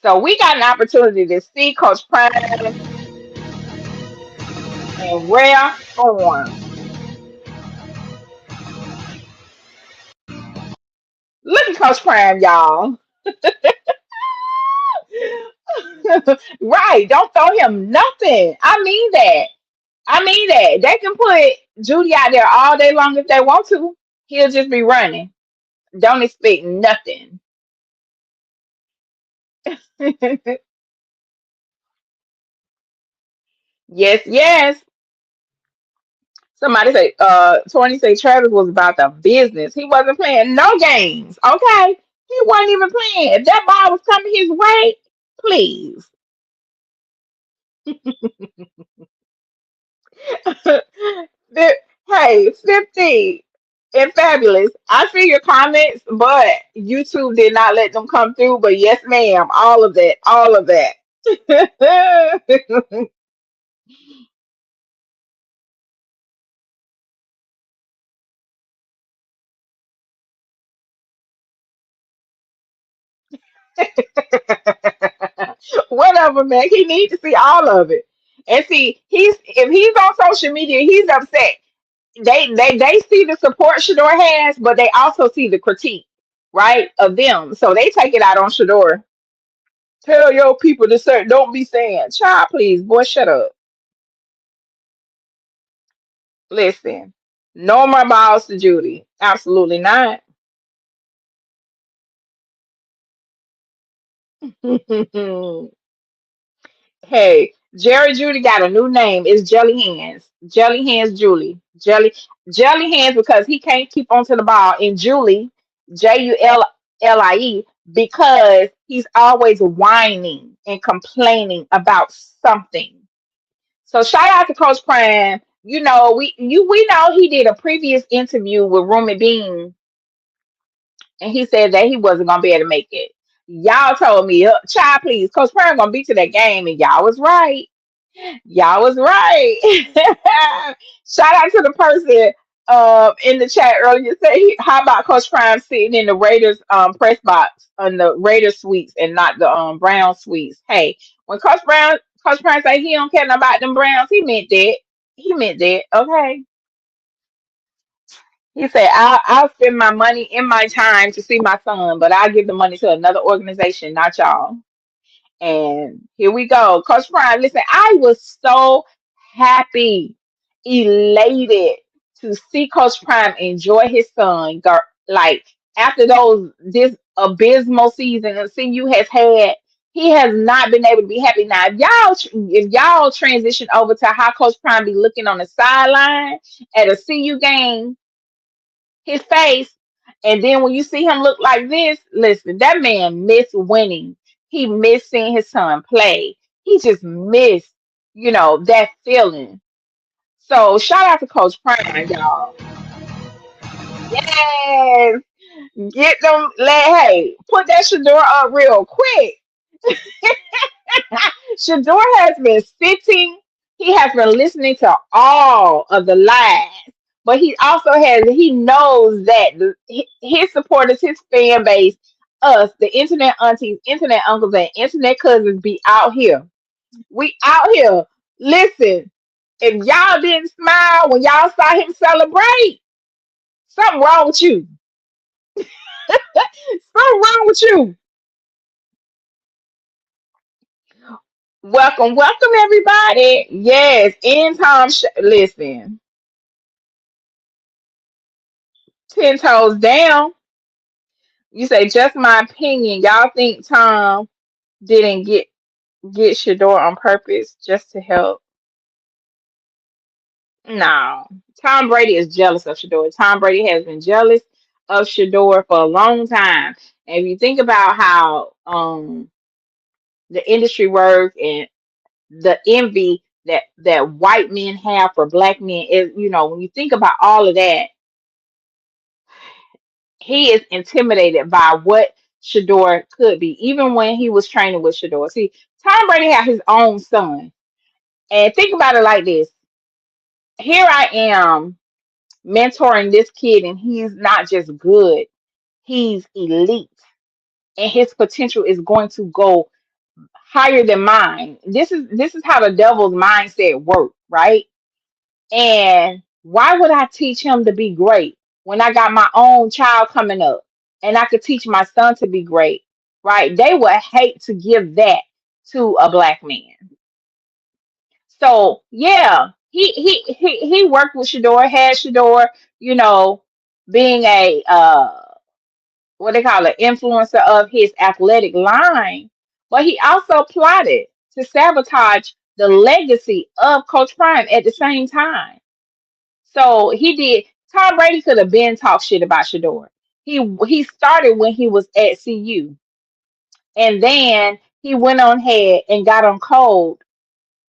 So we got an opportunity to see Coach Prime in rare form. Look at Coach Prime, y'all. Right. Don't throw him nothing. I mean that. I mean that. They can put Judy out there all day long if they want to. He'll just be running. Don't expect nothing. Yes, yes. Somebody say, Tony say Travis was about the business. He wasn't playing no games. Okay. He wasn't even playing. If that ball was coming his way, please. Hey, 50 and fabulous. I see your comments, but YouTube did not let them come through. But yes, ma'am, all of that, all of that. Whatever, man. He needs to see all of it. And see, he's if he's on social media, he's upset. They see the support Shador has, but they also see the critique, right, of them. So they take it out on Shador. Tell your people to say, don't be saying, child, please, boy, shut up. Listen, no more balls to Judy. Absolutely not. Hey, Jerry Judy got a new name. It's Jelly Hands. Jelly Hands Julie. Jelly Hands because he can't keep onto the ball. And Julie, Julie, because he's always whining and complaining about something. So shout out to Coach Prime. You know, we know he did a previous interview with Rumi Bean, and he said that he wasn't gonna be able to make it. Y'all told me, child, please, Coach Prime gonna be to that game, and y'all was right. Y'all was right. Shout out to the person in the chat earlier. Say, how about Coach Prime sitting in the Raiders press box on the Raiders suites and not the Brown suites? Hey, when Coach Prime say he don't care nothing about them Browns, he meant that. He meant that. Okay. He said, I'll spend my money and my time to see my son, but I'll give the money to another organization, not y'all. And here we go. Coach Prime, listen, I was so happy, elated to see Coach Prime enjoy his son. Like after this abysmal season that CU has had, he has not been able to be happy. Now, if y'all transition over to how Coach Prime be looking on the sideline at a CU game, his face. And then when you see him look like this, listen, that man missed winning. He missed seeing his son play. He just missed, that feeling. So shout out to Coach Prime, y'all. Yes. Get them hey, put that Shador up real quick. Shador has been sitting, he has been listening to all of the lies, but he knows that his supporters, his fan base, us, the internet aunties, internet uncles, and internet cousins be out here. We out here. Listen, if y'all didn't smile when y'all saw him celebrate, something wrong with you. Something wrong with you. Welcome, welcome everybody. Yes, end time. Listen, 10 toes down. You say just my opinion. Y'all think Tom didn't get Shador on purpose just to help? No. Tom Brady is jealous of Shador. Tom Brady has been jealous of Shador for a long time. And if you think about how the industry works and the envy that white men have for black men is, when you think about all of that, he is intimidated by what Shador could be, even when he was training with Shador. See, Tom Brady had his own son. And think about it like this. Here I am mentoring this kid, and he's not just good, he's elite. And his potential is going to go higher than mine. This is how the devil's mindset works, right? And why would I teach him to be great when I got my own child coming up and I could teach my son to be great, right? They would hate to give that to a black man. So yeah, he worked with Shador, had Shador, you know, being a what they call an influencer of his athletic line, but he also plotted to sabotage the legacy of Coach Prime at the same time. So he did. Tom Brady could have been talk shit about Shador. He started when he was at CU, and then he went on ahead and got on cold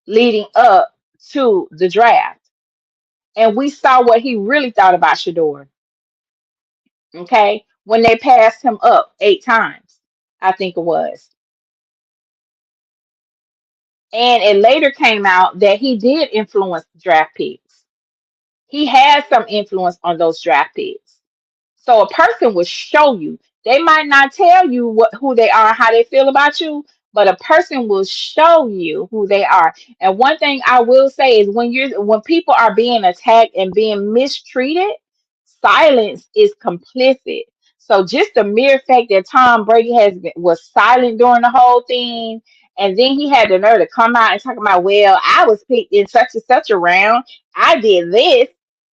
leading up to the draft, and we saw what he really thought about Shador. Okay, when they passed him up 8 times, I think it was, and it later came out that he did influence draft picks. He had some influence on those draft picks. So a person will show you. They might not tell you who they are, how they feel about you, but a person will show you who they are. And one thing I will say is when people are being attacked and being mistreated, silence is complicit. So just the mere fact that Tom Brady was silent during the whole thing, and then he had the nerve to come out and talk about, well, I was picked in such and such a round. I did this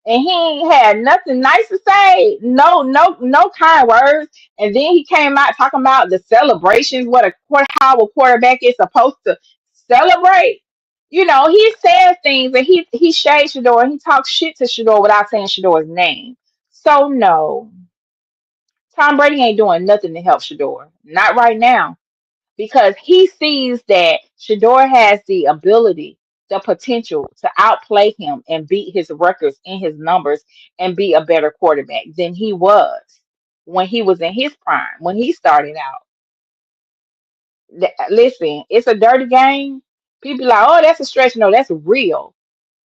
and he ain't had nothing nice to say. No, no, no kind words. And then he came out talking about the celebrations, how a quarterback is supposed to celebrate. He says things and he shades Shador and he talks shit to Shador without saying Shador's name. So no, Tom Brady ain't doing nothing to help Shador. Not right now because he sees that Shador has the ability, the potential to outplay him and beat his records in his numbers and be a better quarterback than he was when he was in his prime, when he started out. Listen, it's a dirty game. People like, oh, that's a stretch. No, that's real.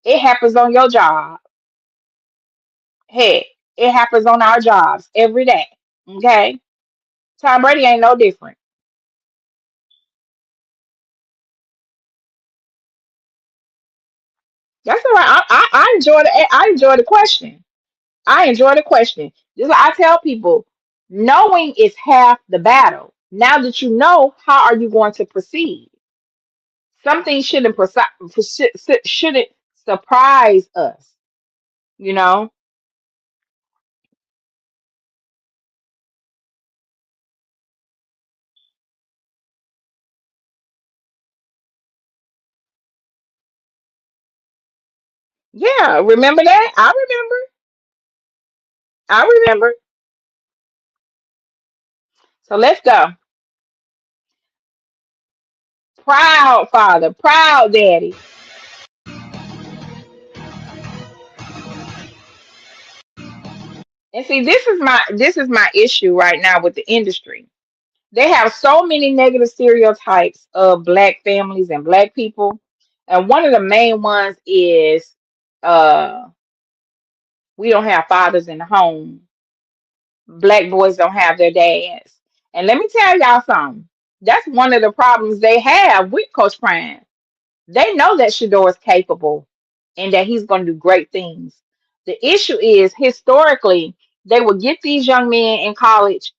It happens on your job. Heck, it happens on our jobs every day. Okay? Tom Brady ain't no different. That's all right. I enjoy the question. I enjoy the question. Just like I tell people, knowing is half the battle. Now that you know, how are you going to proceed? Something shouldn't surprise us. You know? Yeah, remember that? I remember. I remember. So let's go. Proud father, proud daddy. And see, this is my issue right now with the industry. They have so many negative stereotypes of black families and black people. And one of the main ones is uh we don't have fathers in the home. Black boys don't have their dads. And let me tell y'all something. That's one of the problems they have with Coach Prime. They know that Shador is capable and that he's going to do great things. The issue is historically, they would get these young men in college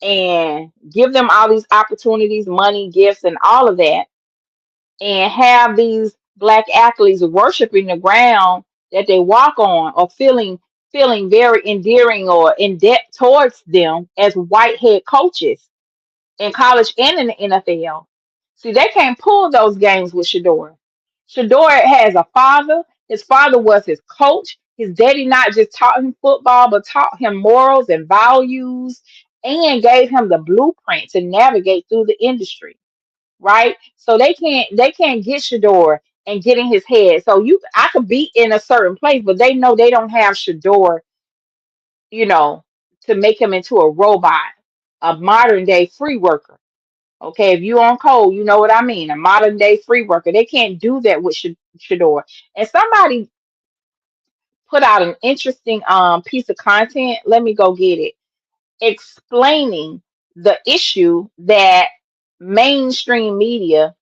and give them all these opportunities, money, gifts, and all of that. and have these black athletes worshiping the ground that they walk on, or feeling very endearing or in debt towards them as white head coaches in college and in the NFL. See, they can't pull those games with Shedeur. Shedeur has a father. His father was his coach. His daddy not just taught him football, but taught him morals and values and gave him the blueprint to navigate through the industry, right? So they can't get Shedeur and get in his head. So I could be in a certain place, but they know they don't have Shedeur, you know, to make him into a robot, a modern day free worker. Okay, if you on code, you know what I mean. A modern day free worker. They can't do that with Shador. And somebody put out an interesting piece of content. Let me go get it. Explaining the issue that mainstream media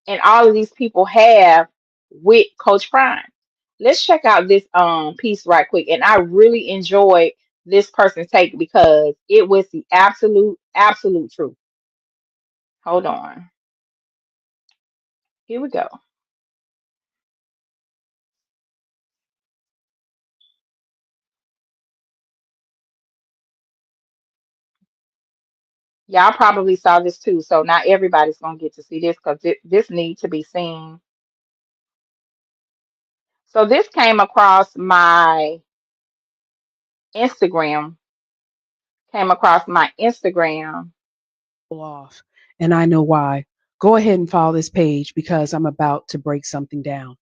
and all of these people have with Coach Prime. Let's check out this piece right quick. And I really enjoyed this person's take because it was the absolute truth. Hold on. Here we go. Y'all probably saw this too, so not everybody's gonna get to see this because this needs to be seen. So this came across my Instagram, came across my Instagram. Off. And I know why. Go ahead and follow this page because I'm about to break something down.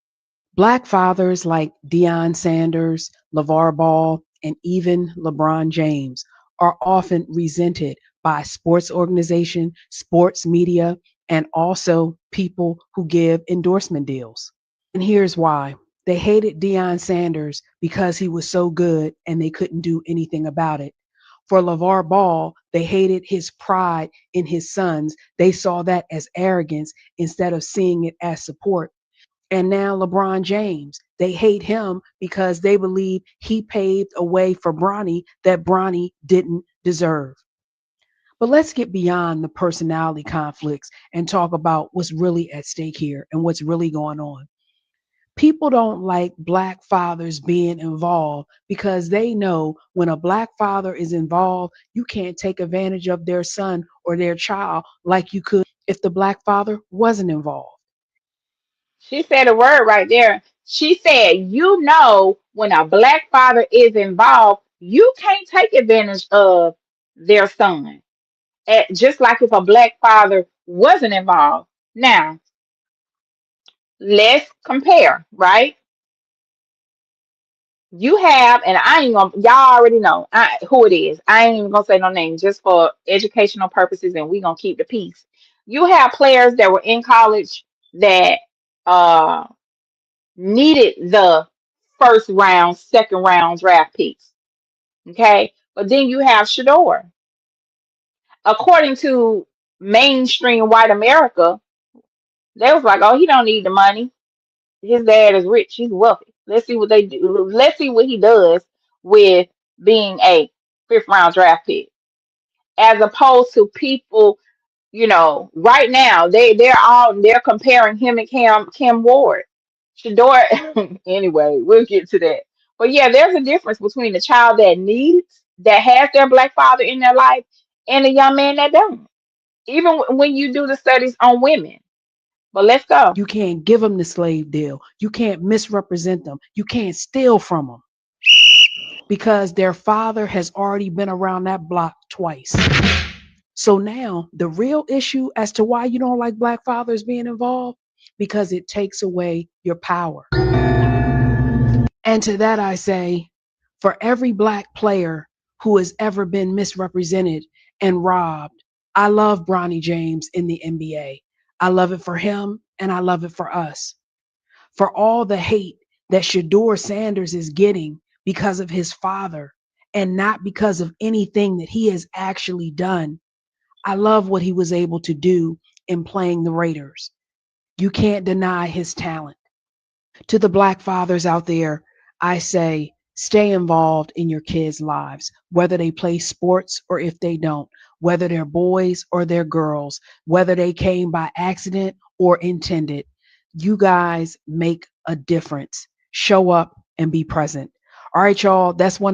Black fathers like Deion Sanders, LeVar Ball, and even LeBron James are often resented by sports organization, sports media, and also people who give endorsement deals. And here's why. They hated Deion Sanders because he was so good and they couldn't do anything about it. For LeVar Ball, they hated his pride in his sons. They saw that as arrogance instead of seeing it as support. And now LeBron James, they hate him because they believe he paved a way for Bronny that Bronny didn't deserve. But let's get beyond the personality conflicts and talk about what's really at stake here and what's really going on. People don't like black fathers being involved because they know when a black father is involved, you can't take advantage of their son or their child like you could if the black father wasn't involved. She said a word right there. She said, when a black father is involved, you can't take advantage of their son. Just like if a black father wasn't involved. Now, let's compare, right? You have, and I ain't gonna, y'all already know who it is. I ain't even gonna say no name just for educational purposes, and we gonna keep the peace. You have players that were in college that uh needed the first round, second round draft picks. Okay, but then you have Shador. According to mainstream white America, they was like, "Oh, he don't need the money. His dad is rich. He's wealthy. Let's see what they do. Let's see what he does with being a fifth round draft pick." As opposed to people, right now they're comparing him and Kim Ward. Shador anyway, we'll get to that. But yeah, there's a difference between the child that has their black father in their life and a young man that don't. Even when you do the studies on women. But let's go. You can't give them the slave deal. You can't misrepresent them. You can't steal from them because their father has already been around that block twice. So now the real issue as to why you don't like black fathers being involved, because it takes away your power. And to that I say, for every black player who has ever been misrepresented and robbed, I love Bronny James in the NBA. I love it for him and I love it for us. For all the hate that Shedeur Sanders is getting because of his father and not because of anything that he has actually done, I love what he was able to do in playing the Raiders. You can't deny his talent. To the black fathers out there, I say stay involved in your kids' lives, whether they play sports or if they don't, whether they're boys or they're girls, whether they came by accident or intended. You guys make a difference. Show up and be present. All right, y'all. That's one.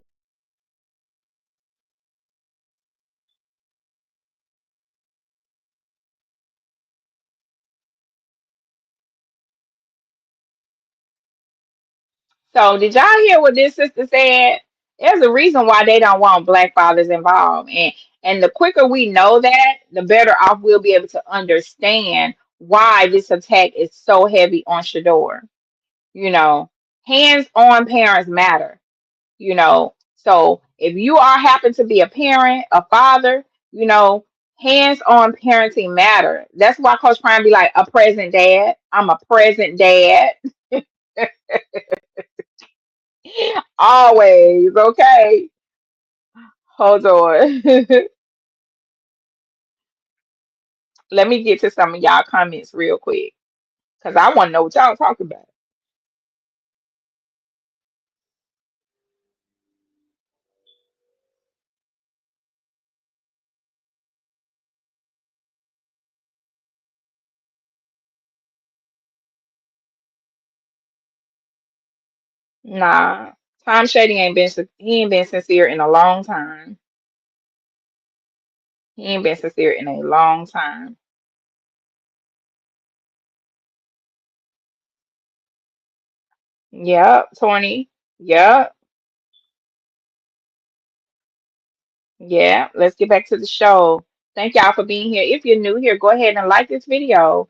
So did y'all hear what this sister said? There's a reason why they don't want black fathers involved. And the quicker we know that, the better off we'll be able to understand why this attack is so heavy on Shador. You know, hands-on parents matter, you know. So if you are happen to be a parent, a father, you know, hands-on parenting matter. That's why Coach Prime be like a present dad. I'm a present dad. Always, okay. Hold on. Let me get to some of y'all comments real quick because I want to know what y'all talking about. Nah, Tom Shady he ain't been sincere in a long time. He ain't been sincere in a long time. Yep, Tony. Yep. Yeah, let's get back to the show. Thank y'all for being here. If you're new here, go ahead and like this video.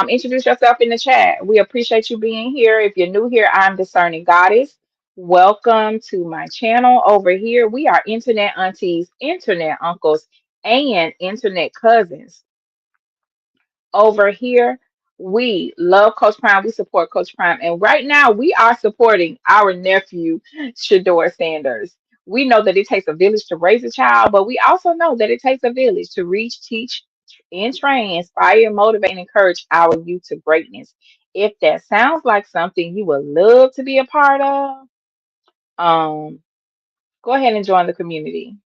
Introduce yourself in the chat. We appreciate you being here. If you're new here, I'm Discerning Goddess. Welcome to my channel. Over here, we are internet aunties, internet uncles, and internet cousins. Over here, we love Coach Prime. We support Coach Prime. And right now, we are supporting our nephew, Shedeur Sanders. We know that it takes a village to raise a child, but we also know that it takes a village to reach, teach, and train, inspire, motivate, and encourage our youth to greatness. If that sounds like something you would love to be a part of, um, go ahead and join the community.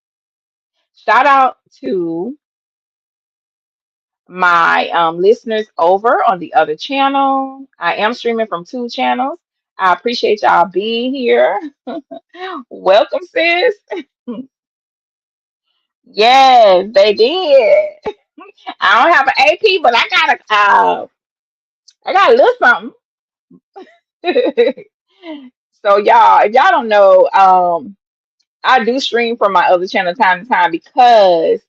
Shout out to my listeners over on the other channel. I am streaming from two channels. I appreciate y'all being here. Welcome, sis. Yes, they did. I don't have an AP, but I got a little something. So y'all, if y'all don't know, I do stream from my other channel time to time because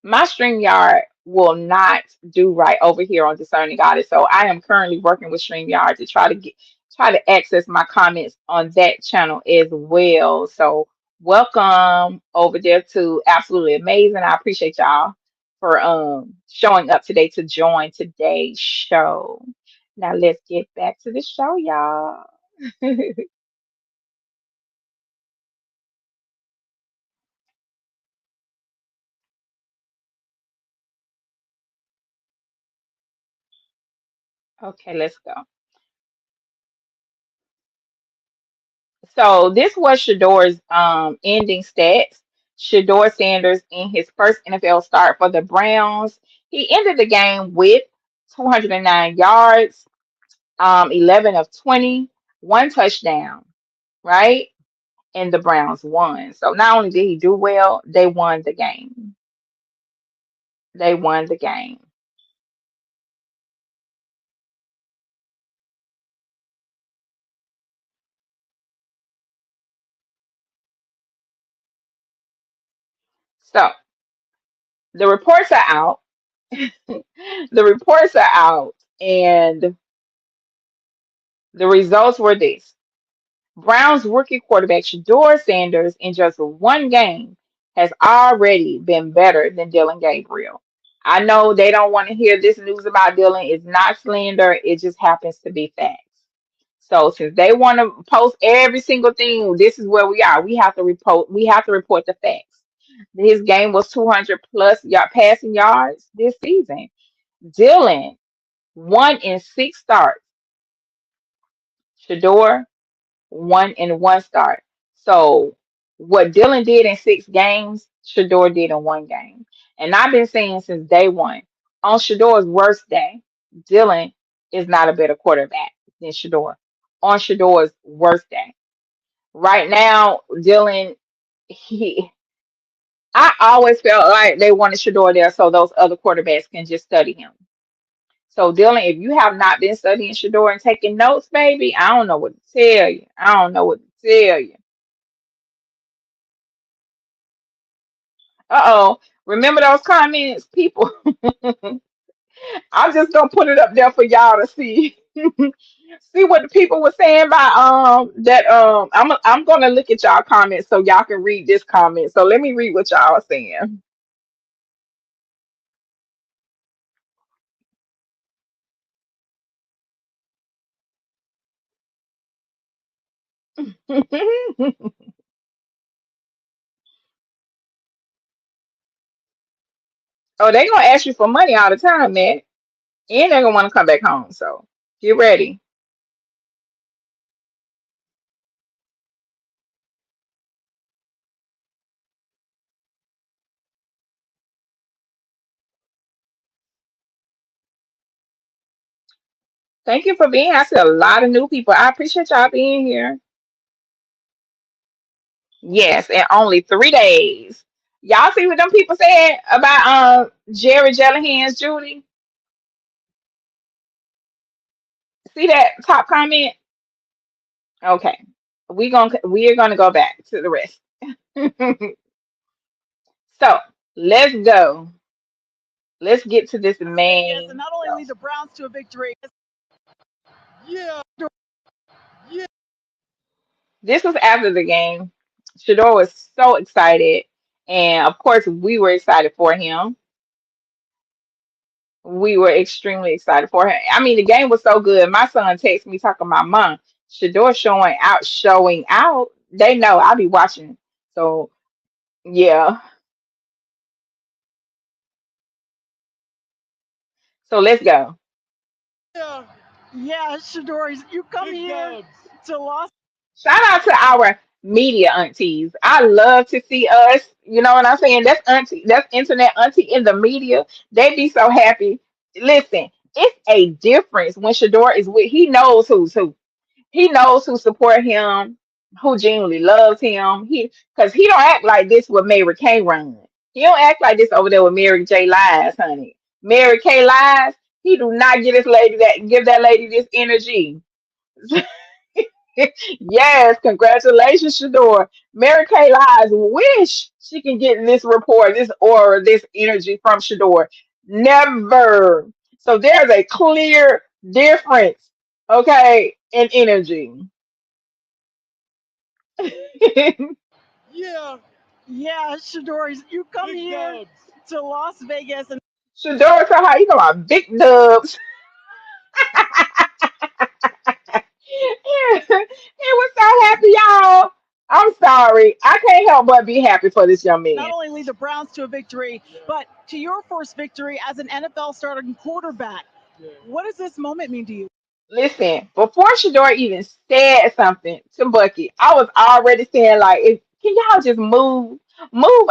my StreamYard will not do right over here on Discerning Goddess. So I am currently working with StreamYard to try to access my comments on that channel as well. So welcome over there to Absolutely Amazing. I appreciate y'all for showing up today to join today's show. Now let's get back to the show, y'all. Okay, let's go. So this was Shador's ending stats. Shador Sanders in his first NFL start for the Browns. He ended the game with 209 yards, 11 of 20, one touchdown, right? And the Browns won. So not only did he do well, they won the game. They won the game. So the reports are out. The reports are out, and the results were this. Browns rookie quarterback Shedeur Sanders in just one game has already been better than Dylan Gabriel. I know they don't want to hear this news about Dylan. It's not slander. It just happens to be facts. So since they want to post every single thing, this is where we are. We have to report. We have to report the facts. His game was 200 plus yard passing yards this season. Dylan 1 in 6 starts. Shedeur 1 in 1 start. So what Dylan did in 6 games, Shador did in 1 game. And I've been saying since day one, on Shador's worst day. Dylan is not a better quarterback than Shador on Shador's worst day. Right now, Dylan, he I always felt like they wanted Shador there so those other quarterbacks can just study him. So Dylan, if you have not been studying Shador and taking notes, baby, I don't know what to tell you. I don't know what to tell you. Uh-oh. Remember those comments, people? I'm just gonna put it up there for y'all to see. See what the people were saying about that I'm gonna look at y'all comments so y'all can read this comment. So let me read what y'all are saying. Oh, they gonna ask you for money all the time, man. And they're gonna want to come back home. So get ready. Thank you for being here. I see a lot of new people. I appreciate y'all being here. Yes, in only 3 days. Y'all see what them people said about Jerry Jellyhands Judy? See that top comment? Okay. We are gonna go back to the rest. So let's go. Let's get to this Vegas and main not only lead stuff. the Browns to a victory. Yeah. Yeah. This was after the game. Shador was so excited. And of course, we were excited for him. We were extremely excited for him. I mean, the game was so good. My son texted me talking about mom, Shador showing out, showing out. They know I'll be watching. So yeah. So let's go. Yeah. Yeah, Shador, you come here to Los. Shout out to our media aunties. I love to see us. You know what I'm saying? That's auntie, that's internet auntie in the media. They be so happy. Listen, it's a difference when Shador is with. He knows who's who. He knows who support him, who genuinely loves him. Because he don't act like this with Mary Kay run. He don't act like this over there with Mary J. Lies, honey. Mary Kay Lies. He do not give that lady this energy. Yes, congratulations, Shador. Mary Kay Lies wish she can get this report, this aura, this energy from Shador. Never. So there's a clear difference, okay, in energy. Yeah. Yeah, Shador, you come here to Las Vegas and Shador, so how you know about big dubs? He was so happy, y'all. I'm sorry. I can't help but be happy for this young not man. only lead the Browns to a victory, but to your first victory as an NFL starting quarterback. What does this moment mean to you? Listen, before Shador even said something to Bucky, I was already saying like, can y'all just move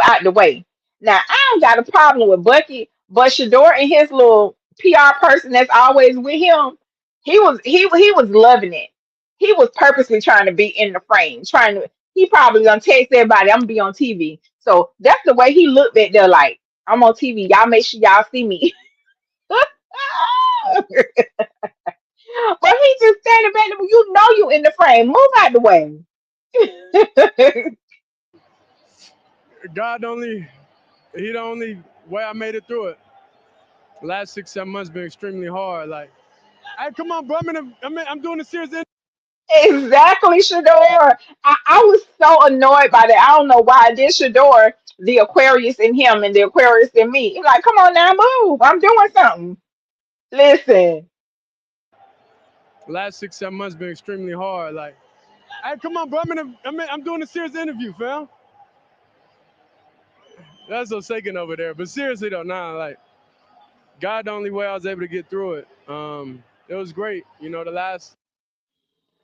out the way? Now I don't got a problem with Bucky, but Shador and his little PR person that's always with him, he was loving it. He was purposely trying to be in the frame, trying to. He probably gonna text everybody, I'm gonna be on TV. So that's the way he looked back there, like I'm on TV. Y'all make sure y'all see me. But he just standing back there. You know you in the frame. Move out the way. God only, He the only way I made it through it. The last 6, 7 months been extremely hard. Like, hey, come on, bro. I'm doing a series. Exactly, Shador. I was so annoyed by that. I don't know why. Then Shador, the Aquarius in him and the Aquarius in me. He's like, come on now, move. I'm doing something. Listen. The last 6, 7 months been extremely hard. Like, hey, come on, bro. I'm doing a serious interview, fam. That's what's shaking over there. But seriously though, nah, like God, the only way I was able to get through it. It was great. You know, the last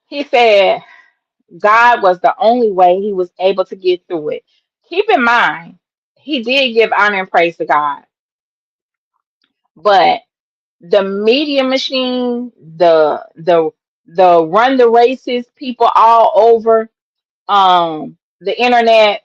He said God was the only way he was able to get through it. Keep in mind, he did give honor and praise to God. But the media machine, the run the races, people all over the internet,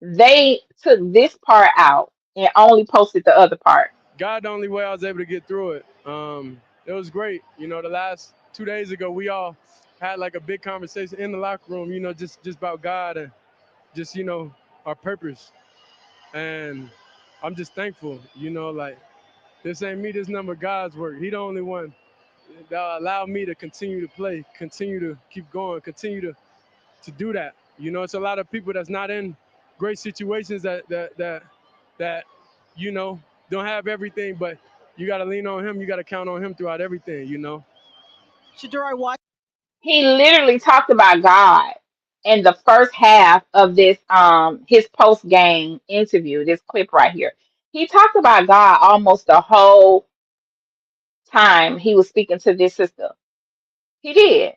they took this part out and only posted the other part. God, the only way I was able to get through it. It was great. The last 2 days ago, we all had like a big conversation in the locker room. Just about God and just our purpose. And I'm just thankful. Like this ain't me. This number God's work. He the only one that allowed me to continue to play, continue to keep going, continue to do that. It's a lot of people that's not in great situations that you know don't have everything, but you got to lean on him. You got to count on him throughout everything. Shedeur, I watched He literally talked about God in the first half of this his post game interview, this clip right here. He talked about God almost the whole time he was speaking to this sister. He did.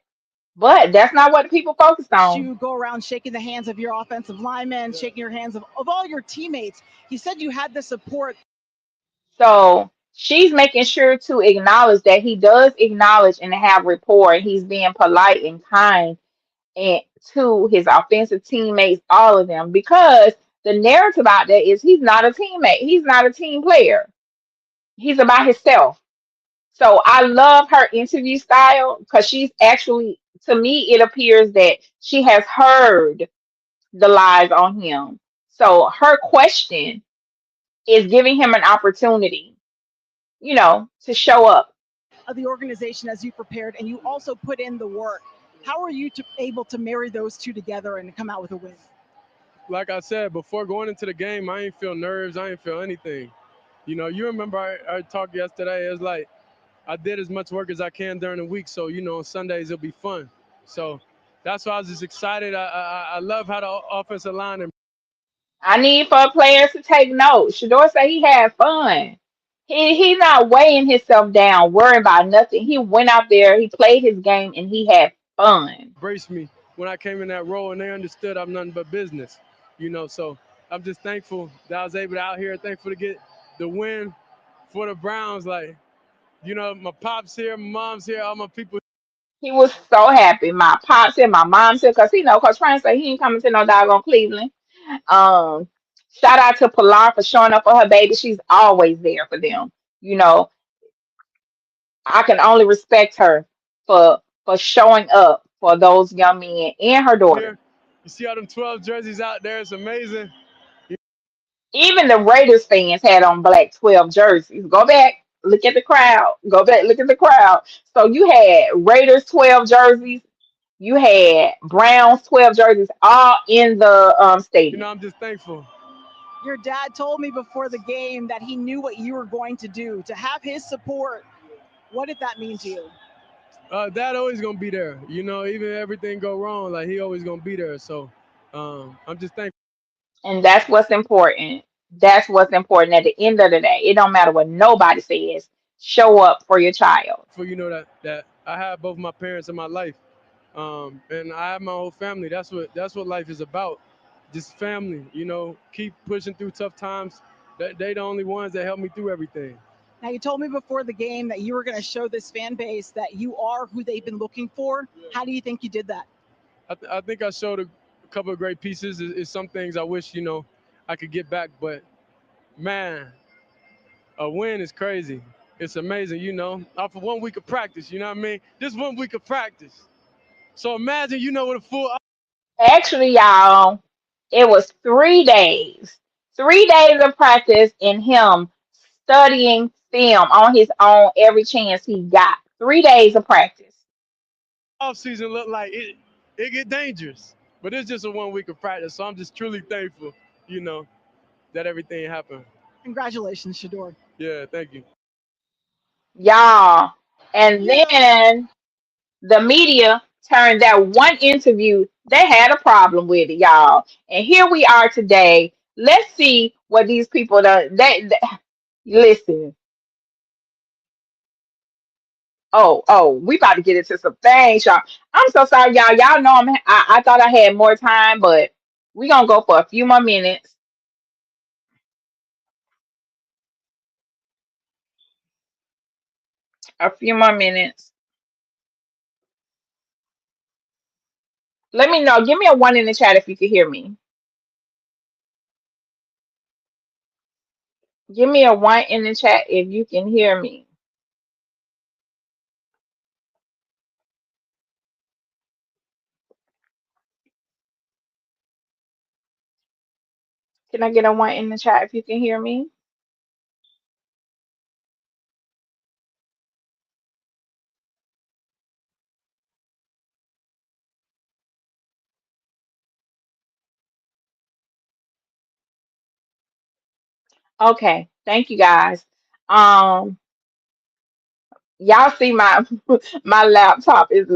But that's not what the people focused on. you go around shaking the hands of your offensive linemen, shaking your hands of all your teammates. He said you had the support. So she's making sure to acknowledge that he does acknowledge and have rapport. And he's being polite and kind and to his offensive teammates, all of them, because the narrative out there is he's not a teammate. He's not a team player. He's about himself. So I love her interview style because she's actually, to me, it appears that she has heard the lies on him. So her question is giving him an opportunity, to show up. Of the organization as you prepared and you also put in the work. How are you able to marry those two together and come out with a win? Like I said before going into the game, I ain't feel nerves. I ain't feel anything. You remember our talk yesterday. It's like I did as much work as I can during the week, so on Sundays it'll be fun. So that's why I was just excited. I love how the offensive line and I need for players to take notes. Shador said he had fun. He not weighing himself down, worrying about nothing. He went out there, he played his game, and he had fun. embraced me when I came in that role, and they understood I'm nothing but business. So I'm just thankful that I was able to out here. Thankful to get the win for the Browns. Like my pops here, my mom's here, all my people. He was so happy. My pops and my mom said, because Coach Frank said he ain't coming to no doggone Cleveland. Um, Shout out to Pilar for showing up for her baby. She's always there for them. You know, I can only respect her for showing up for those young men and her daughter. Here, you see all them 12 jerseys out there. It's amazing. Even the Raiders fans had on black 12 jerseys. Go back, look at the crowd. Go back, look at the crowd. So you had Raiders 12 jerseys, you had Browns 12 jerseys, all in the stadium. I'm just thankful. Your dad told me before the game that he knew what you were going to do. To have his support, what did that mean to you? Dad always gonna be there. Even if everything go wrong, like he always gonna be there. So I'm just thankful. And that's what's important. That's what's important at the end of the day. It don't matter what nobody says. Show up for your child. For that I have both my parents in my life, and I have my whole family. That's what life is about. Just family. Keep pushing through tough times. They the only ones that help me through everything. Now, you told me before the game that you were going to show this fan base that you are who they've been looking for. How do you think you did that? I think I showed a couple of great pieces. It's some things I wish I could get back, but man, a win is crazy. It's amazing, off of 1 week of practice. You know what I mean? Just 1 week of practice. So imagine, with a full. Actually, y'all, it was 3 days. 3 days of practice and him studying film on his own every chance he got. 3 days of practice. Off season look like it get dangerous, but it's just a 1 week of practice. So I'm just truly thankful, that everything happened. Congratulations, Shedeur. Yeah, thank you. Y'all. And then the media turned that one interview, they had a problem with it, y'all. And here we are today. Let's see what these people done. Listen. Oh, we about to get into some things, y'all. I'm so sorry, y'all. Y'all know I thought I had more time, but we gonna go for a few more minutes. A few more minutes. Let me know. Give me a one in the chat if you can hear me. Give me a one in the chat if you can hear me. Can I get a one in the chat if you can hear me? Okay. Thank you guys. Um, y'all see my my laptop is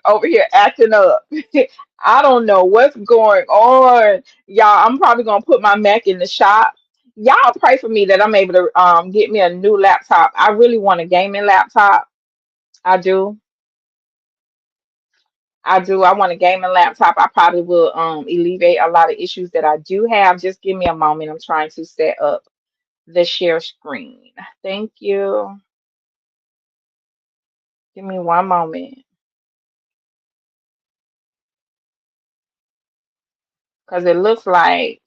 over here acting up. I don't know what's going on. Y'all, I'm probably gonna put my Mac in the shop. Y'all pray for me that I'm able to get me a new laptop. I really want a gaming laptop. I do. I do. I want a gaming laptop. I probably will alleviate a lot of issues that I do have. Just give me a moment. I'm trying to set up the share screen. Thank you. Give me one moment. Because it looks like,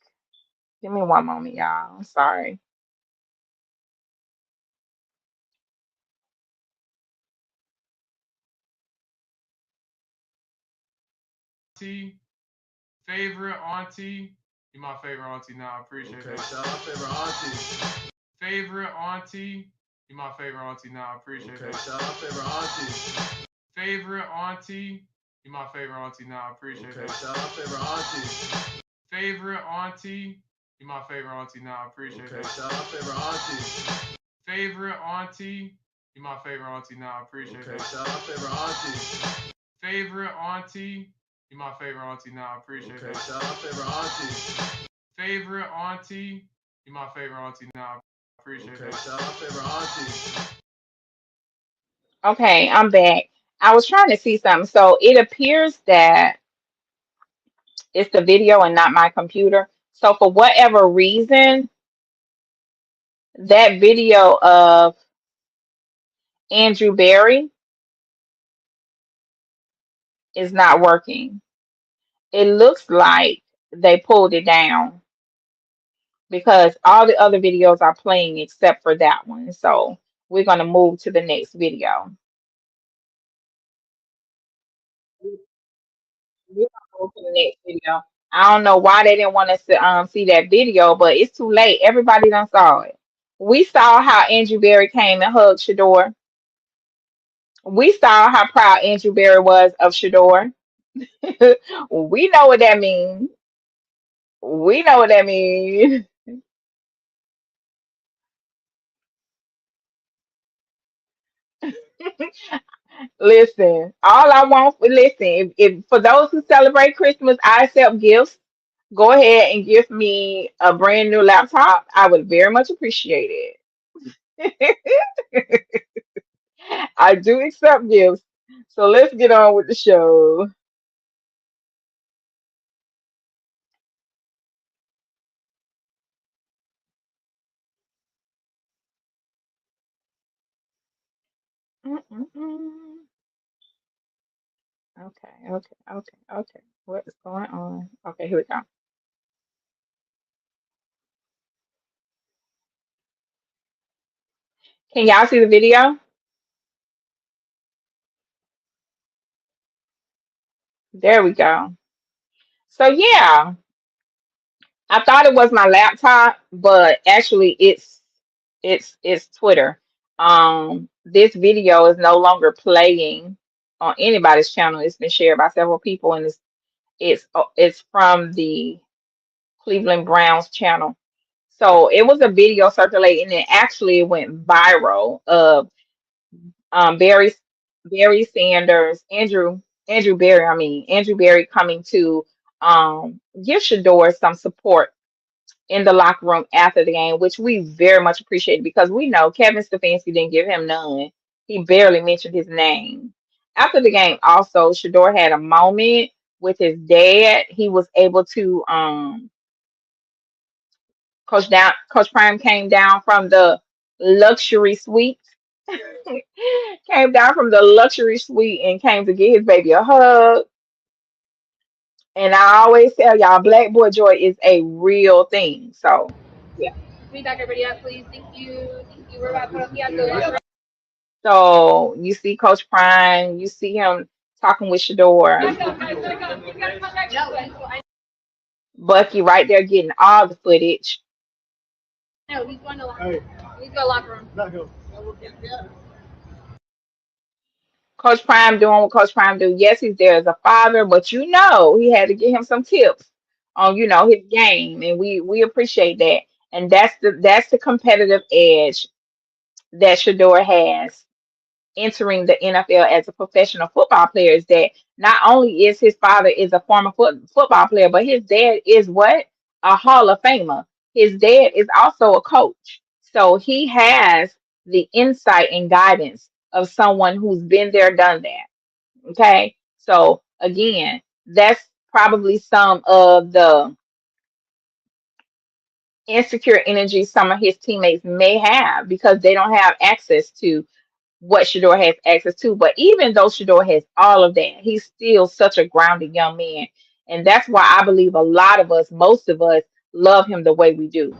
give me one moment, y'all. I'm sorry. Auntie, favorite auntie. You my favorite auntie now. I appreciate Okay, that. shout out favorite auntie. Favorite auntie. You my favorite auntie now. I appreciate Okay, that. shout out favorite auntie. Favorite auntie. You my favorite auntie now. I appreciate Okay, that. shout out favorite auntie. Favorite auntie. You my favorite auntie now. I appreciate Okay, that. shout out favorite auntie. Favorite auntie. You my favorite auntie now. I appreciate Okay, that. shout out favorite auntie. Favorite auntie. You my favorite auntie now. I appreciate Okay, that. shout out favorite auntie. Favorite auntie. You my favorite auntie now. I appreciate Okay, that. shout out favorite auntie. Okay, I'm back. I was trying to see something. So it appears that it's the video and not my computer. So for whatever reason, that video of Andrew Berry is not working. It looks like they pulled it down because all the other videos are playing except for that one. So we're going to move to the next video. We're gonna move to the next video. I don't know why they didn't want us to see that video, but it's too late. Everybody done saw it. We saw how Andrew Berry came and hugged Shedeur. We saw how proud Andrew Berry was of Shedeur. We know what that means. We know what that means. Listen, all I want, listen, if for those who celebrate Christmas, I accept gifts. Go ahead and give me a brand new laptop. I would very much appreciate it. I do accept gifts. So let's get on with the show. Mm-mm-mm. Okay. What is going on? Okay, here we go. Can y'all see the video? There we go. So yeah, I thought it was my laptop, but actually it's Twitter. This video is no longer playing on anybody's channel. It's been shared by several people, and it's from the Cleveland Browns channel. So it was a video circulating, and actually it went viral of Barry Sanders, Andrew Barry, I mean Andrew Barry coming to give Shedeur some support in the locker room after the game, which we very much appreciated because we know Kevin Stefanski didn't give him none. He barely mentioned his name. After the game, also, Shedeur had a moment with his dad. He was able to Coach Prime came down from the luxury suite Came down from the luxury suite and came to get his baby a hug. And I always tell y'all, Black Boy Joy is a real thing. So, yeah. Can we back everybody up, please? Thank you. Thank you. We're about to put up the So you see Coach Prime, you see him talking with Shedeur, back up, guys, back up. You gotta come back this way. Bucky right there getting all the footage. No, he's going to locker room. He's going to locker room. Coach Prime doing what Coach Prime do. Yes, he's there as a father, but he had to give him some tips on his game, and we appreciate that. And that's the competitive edge that Shador has entering the NFL as a professional football player is that not only is his father is a former football player, but his dad is what? A Hall of Famer. His dad is also a coach. So he has the insight and guidance of someone who's been there, done that. Okay. So again, that's probably some of the insecure energy some of his teammates may have because they don't have access to what Shador has access to. But even though Shador has all of that, he's still such a grounded young man. And that's why I believe a lot of us, most of us, love him the way we do.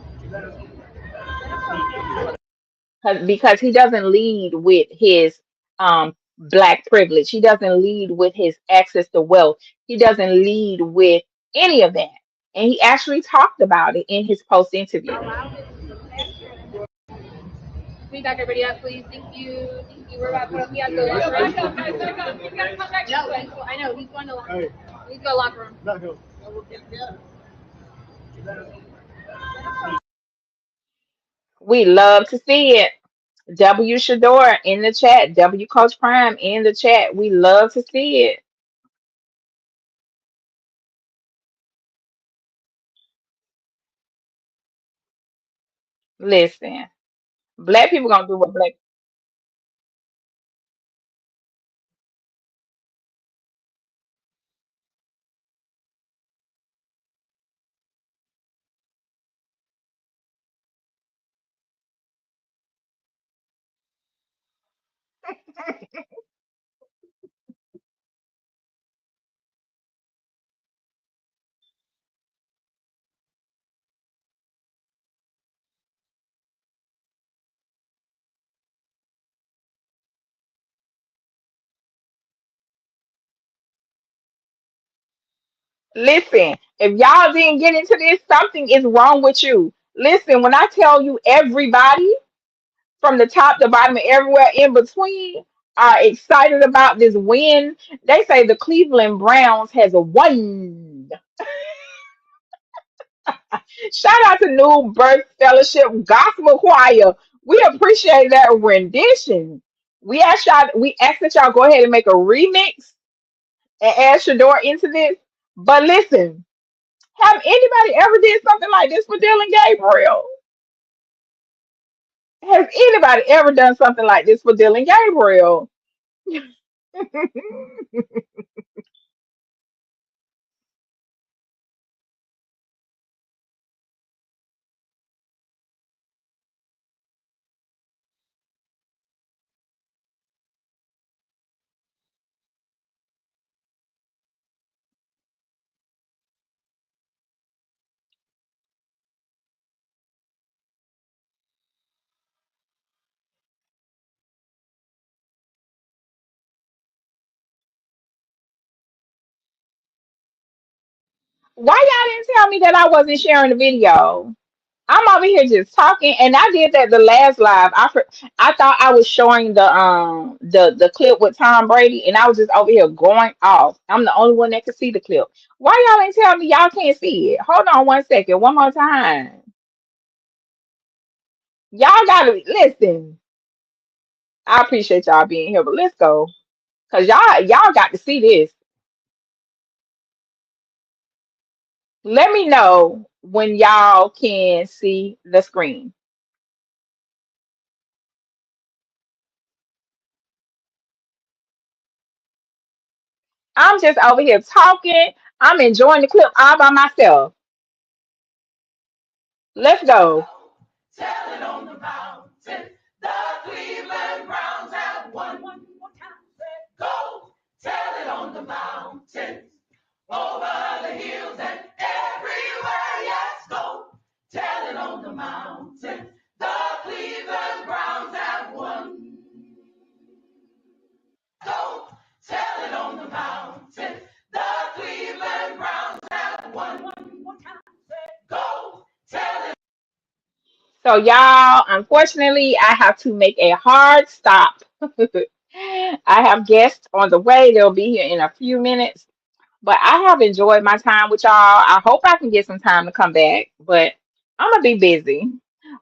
Because he doesn't lead with his black privilege. He doesn't lead with his access to wealth. He doesn't lead with any of that. And he actually talked about it in his post interview. Can we back everybody up, please? Thank you. Thank you. We're about to put up the locker room. Back up, guys, back up. You gotta come back this way. I know, he's going to locker room. He's going to locker room. We love to see it. W Shador in the chat. W Coach Prime in the chat. We love to see it. Listen, black people gonna do what black. Listen, if y'all didn't get into this, something is wrong with you. Listen, when I tell you everybody from the top to bottom and everywhere in between are excited about this win, they say the Cleveland Browns has won. Shout out to New Birth Fellowship Gospel Choir. We appreciate that rendition. We asked that y'all go ahead and make a remix and add Shador into this. But listen, have anybody ever did something like this for Dylan Gabriel? Has anybody ever done something like this for Dylan Gabriel? Why y'all didn't tell me that I wasn't sharing the video? I'm over here just talking, and I did that the last live. I thought I was showing the clip with Tom Brady, and I was just over here going off. I'm the only one that could see the clip. Why y'all ain't tell me y'all can't see it? Hold on one second, one more time. Y'all gotta listen. I appreciate y'all being here, but let's go. Cause y'all got to see this. Let me know when y'all can see the screen. I'm just over here talking. I'm enjoying the clip all by myself. Let's go. So, y'all, unfortunately, I have to make a hard stop. I have guests on the way. They'll be here in a few minutes. But I have enjoyed my time with y'all. I hope I can get some time to come back, but I'm gonna be busy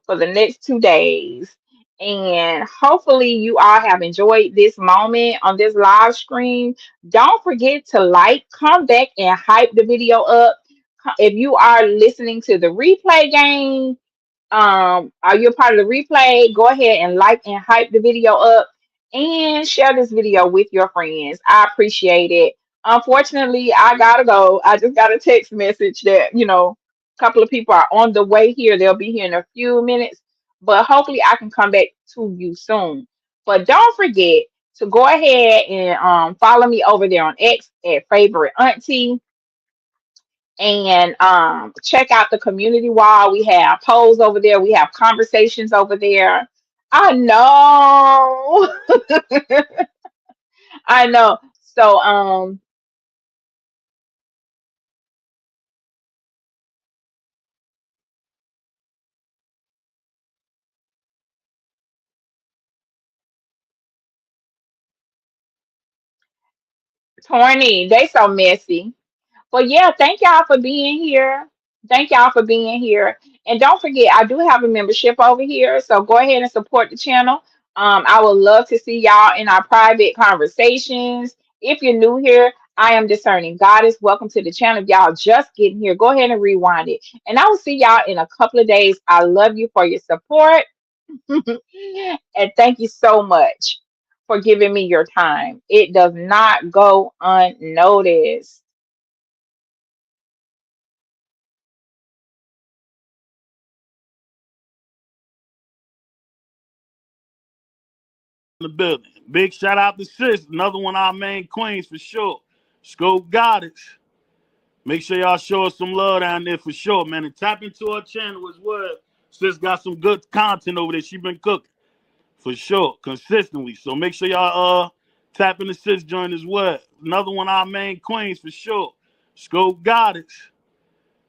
for the next 2 days. And hopefully you all have enjoyed this moment on this live stream. Don't forget to like, come back and hype the video up. If you are listening to the replay game, are you a part of the replay? Go ahead and like and hype the video up and share this video with your friends. I appreciate it. Unfortunately, I gotta go. I just got a text message that, a couple of people are on the way here. They'll be here in a few minutes, but hopefully I can come back to you soon. But don't forget to go ahead and follow me over there on X at Favorite Auntie, and check out the community wall. We have polls over there. We have conversations over there. I know. I know. So Tony, they so messy. But yeah, thank y'all for being here. Thank y'all for being here. And don't forget, I do have a membership over here. So go ahead and support the channel. I would love to see y'all in our private conversations. If you're new here, I am Discerning Goddess. Welcome to the channel. If y'all just getting here, go ahead and rewind it. And I will see y'all in a couple of days. I love you for your support. And thank you so much for giving me your time. It does not go unnoticed. The building. Big shout out to Sis, another one of our main queens for sure. Scope Goddess. Make sure y'all show us some love down there for sure, man. And tap into our channel as well. Sis got some good content over there. She been cooking for sure, consistently. So make sure y'all tap into Sis joint as well. Another one of our main queens for sure. Scope Goddess.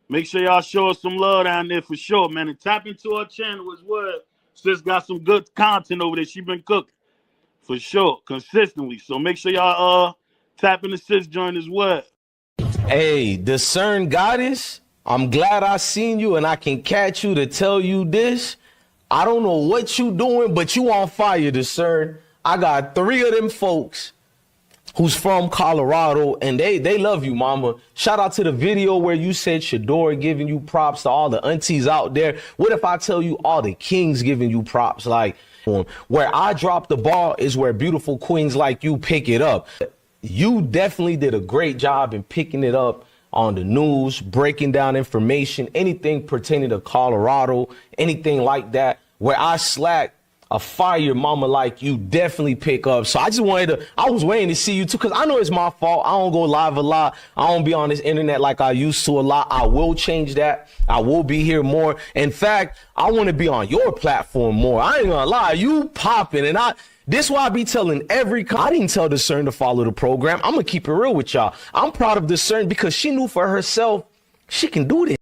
Make sure y'all show us some love down there for sure, man. And tap into our channel as well. Sis got some good content over there. She been cooking. For sure, consistently. So make sure y'all tap in the Sis joint as well. Hey, Discern Goddess, I'm glad I seen you and I can catch you to tell you this. I don't know what you doing, but you on fire, Discern. I got 3 of them folks who's from Colorado, and they love you, mama. Shout out to the video where you said Shedeur giving you props to all the aunties out there. What if I tell you all the kings giving you props? Like, where I drop the ball is where beautiful queens like you pick it up. You definitely did a great job in picking it up on the news, breaking down information, anything pertaining to Colorado, anything like that. Where I slack, a fire mama like you definitely pick up. So I was waiting to see you too, because I know it's my fault. I don't go live a lot. I don't be on this internet like I used to a lot. I will change that. I will be here more. In fact, I want to be on your platform more. I ain't gonna lie, you popping, and this why I be telling I didn't tell Discern to follow the program. I'm gonna keep it real with y'all. I'm proud of Discern because she knew for herself she can do this.